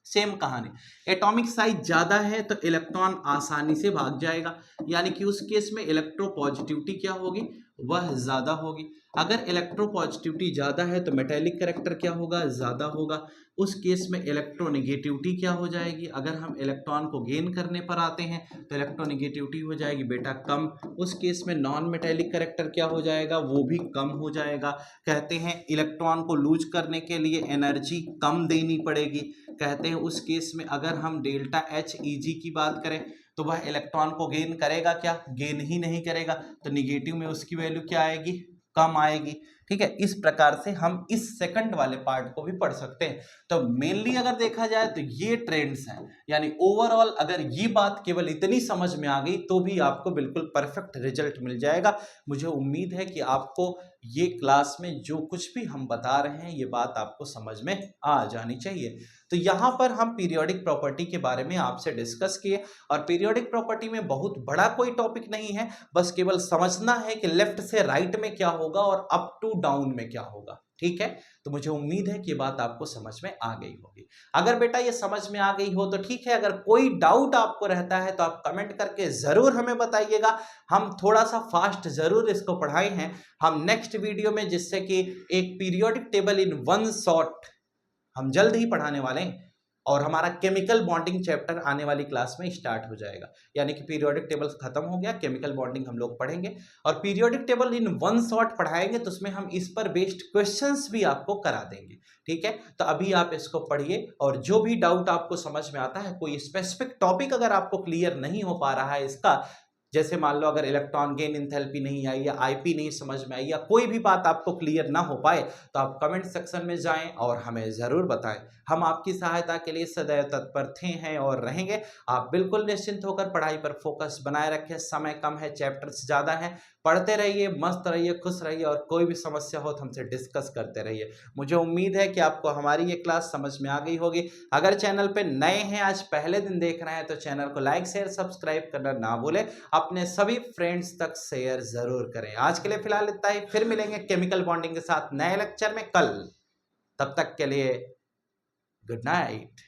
B: सेम कहानी, एटॉमिक साइज ज्यादा है तो इलेक्ट्रॉन आसानी से भाग जाएगा, यानी कि उस केस में इलेक्ट्रोपॉजिटिविटी क्या होगी? वह ज्यादा होगी। अगर इलेक्ट्रोपॉजिटिविटी ज्यादा है तो मेटेलिक कैरेक्टर क्या होगा? ज्यादा होगा। उस केस में इलेक्ट्रोनेगेटिविटी क्या हो जाएगी? अगर हम इलेक्ट्रॉन को गेन करने पर आते हैं तो इलेक्ट्रोनेगेटिविटी हो जाएगी बेटा कम। उस केस में नॉन मेटेलिक कैरेक्टर क्या हो जाएगा? वो भी कम हो जाएगा। कहते हैं इलेक्ट्रॉन को लूज करने के लिए एनर्जी कम देनी पड़ेगी। कहते हैं उस केस में अगर हम डेल्टा एच ई जी की बात करें तो वह इलेक्ट्रॉन को गेन करेगा क्या? गेन ही नहीं करेगा। तो निगेटिव में उसकी वैल्यू क्या आएगी? कम आएगी। ठीक है, इस प्रकार से हम इस सेकंड वाले पार्ट को भी पढ़ सकते हैं। तो मेनली अगर देखा जाए तो ये ट्रेंड्स हैं, यानी ओवरऑल अगर ये बात केवल इतनी समझ में आ गई तो भी आपको बिल्कुल परफेक्ट रिजल्ट मिल जाएगा। मुझे उम्मीद है कि आपको ये क्लास में जो कुछ भी हम बता रहे हैं ये बात आपको समझ में आ जानी चाहिए। तो यहाँ पर हम पीरियोडिक प्रॉपर्टी के बारे में आपसे डिस्कस किए, और पीरियोडिक प्रॉपर्टी में बहुत बड़ा कोई टॉपिक नहीं है, बस केवल समझना है कि लेफ्ट से राइट में क्या होगा और अप टू डाउन में क्या होगा। ठीक है, तो मुझे उम्मीद है कि ये बात आपको समझ में आ गई होगी। अगर बेटा ये समझ में आ गई हो तो ठीक है, अगर कोई डाउट आपको रहता है तो आप कमेंट करके जरूर हमें बताइएगा। हम थोड़ा सा फास्ट जरूर इसको पढ़ाए हैं, हम नेक्स्ट वीडियो में जिससे कि एक periodic table in one shot हम जल्द ही पढ़ाने वाले हैं, और हमारा केमिकल बॉन्डिंग चैप्टर आने वाली क्लास में स्टार्ट हो जाएगा। यानी कि पीरियोडिक टेबल खत्म हो गया, केमिकल बॉन्डिंग हम लोग पढ़ेंगे और periodic table in one shot पढ़ाएंगे, तो उसमें हम इस पर बेस्ड क्वेश्चंस भी आपको करा देंगे। ठीक है, तो अभी आप इसको पढ़िए और जो भी डाउट आपको समझ में आता है, कोई स्पेसिफिक टॉपिक अगर आपको क्लियर नहीं हो पा रहा है इसका, जैसे मान लो अगर इलेक्ट्रॉन गेन एंथैल्पी नहीं आई या आईपी नहीं समझ में आई या कोई भी बात आपको क्लियर ना हो पाए, तो आप कमेंट सेक्शन में जाएं और हमें ज़रूर बताएं। हम आपकी सहायता के लिए सदैव तत्पर थे हैं और रहेंगे। आप बिल्कुल निश्चिंत होकर पढ़ाई पर फोकस बनाए रखें, समय कम है, चैप्टर्स ज़्यादा हैं, पढ़ते रहिए, मस्त रहिए, खुश रहिए और कोई भी समस्या हो तो हमसे डिस्कस करते रहिए। मुझे उम्मीद है कि आपको हमारी ये क्लास समझ में आ गई होगी। अगर चैनल पे नए हैं, आज पहले दिन देख रहे हैं, तो चैनल को लाइक शेयर सब्सक्राइब करना ना भूलें, अपने सभी फ्रेंड्स तक शेयर जरूर करें। आज के लिए फिलहाल इतना ही, फिर मिलेंगे केमिकल बॉन्डिंग के साथ नए लेक्चर में कल। तब तक के लिए गुड नाइट।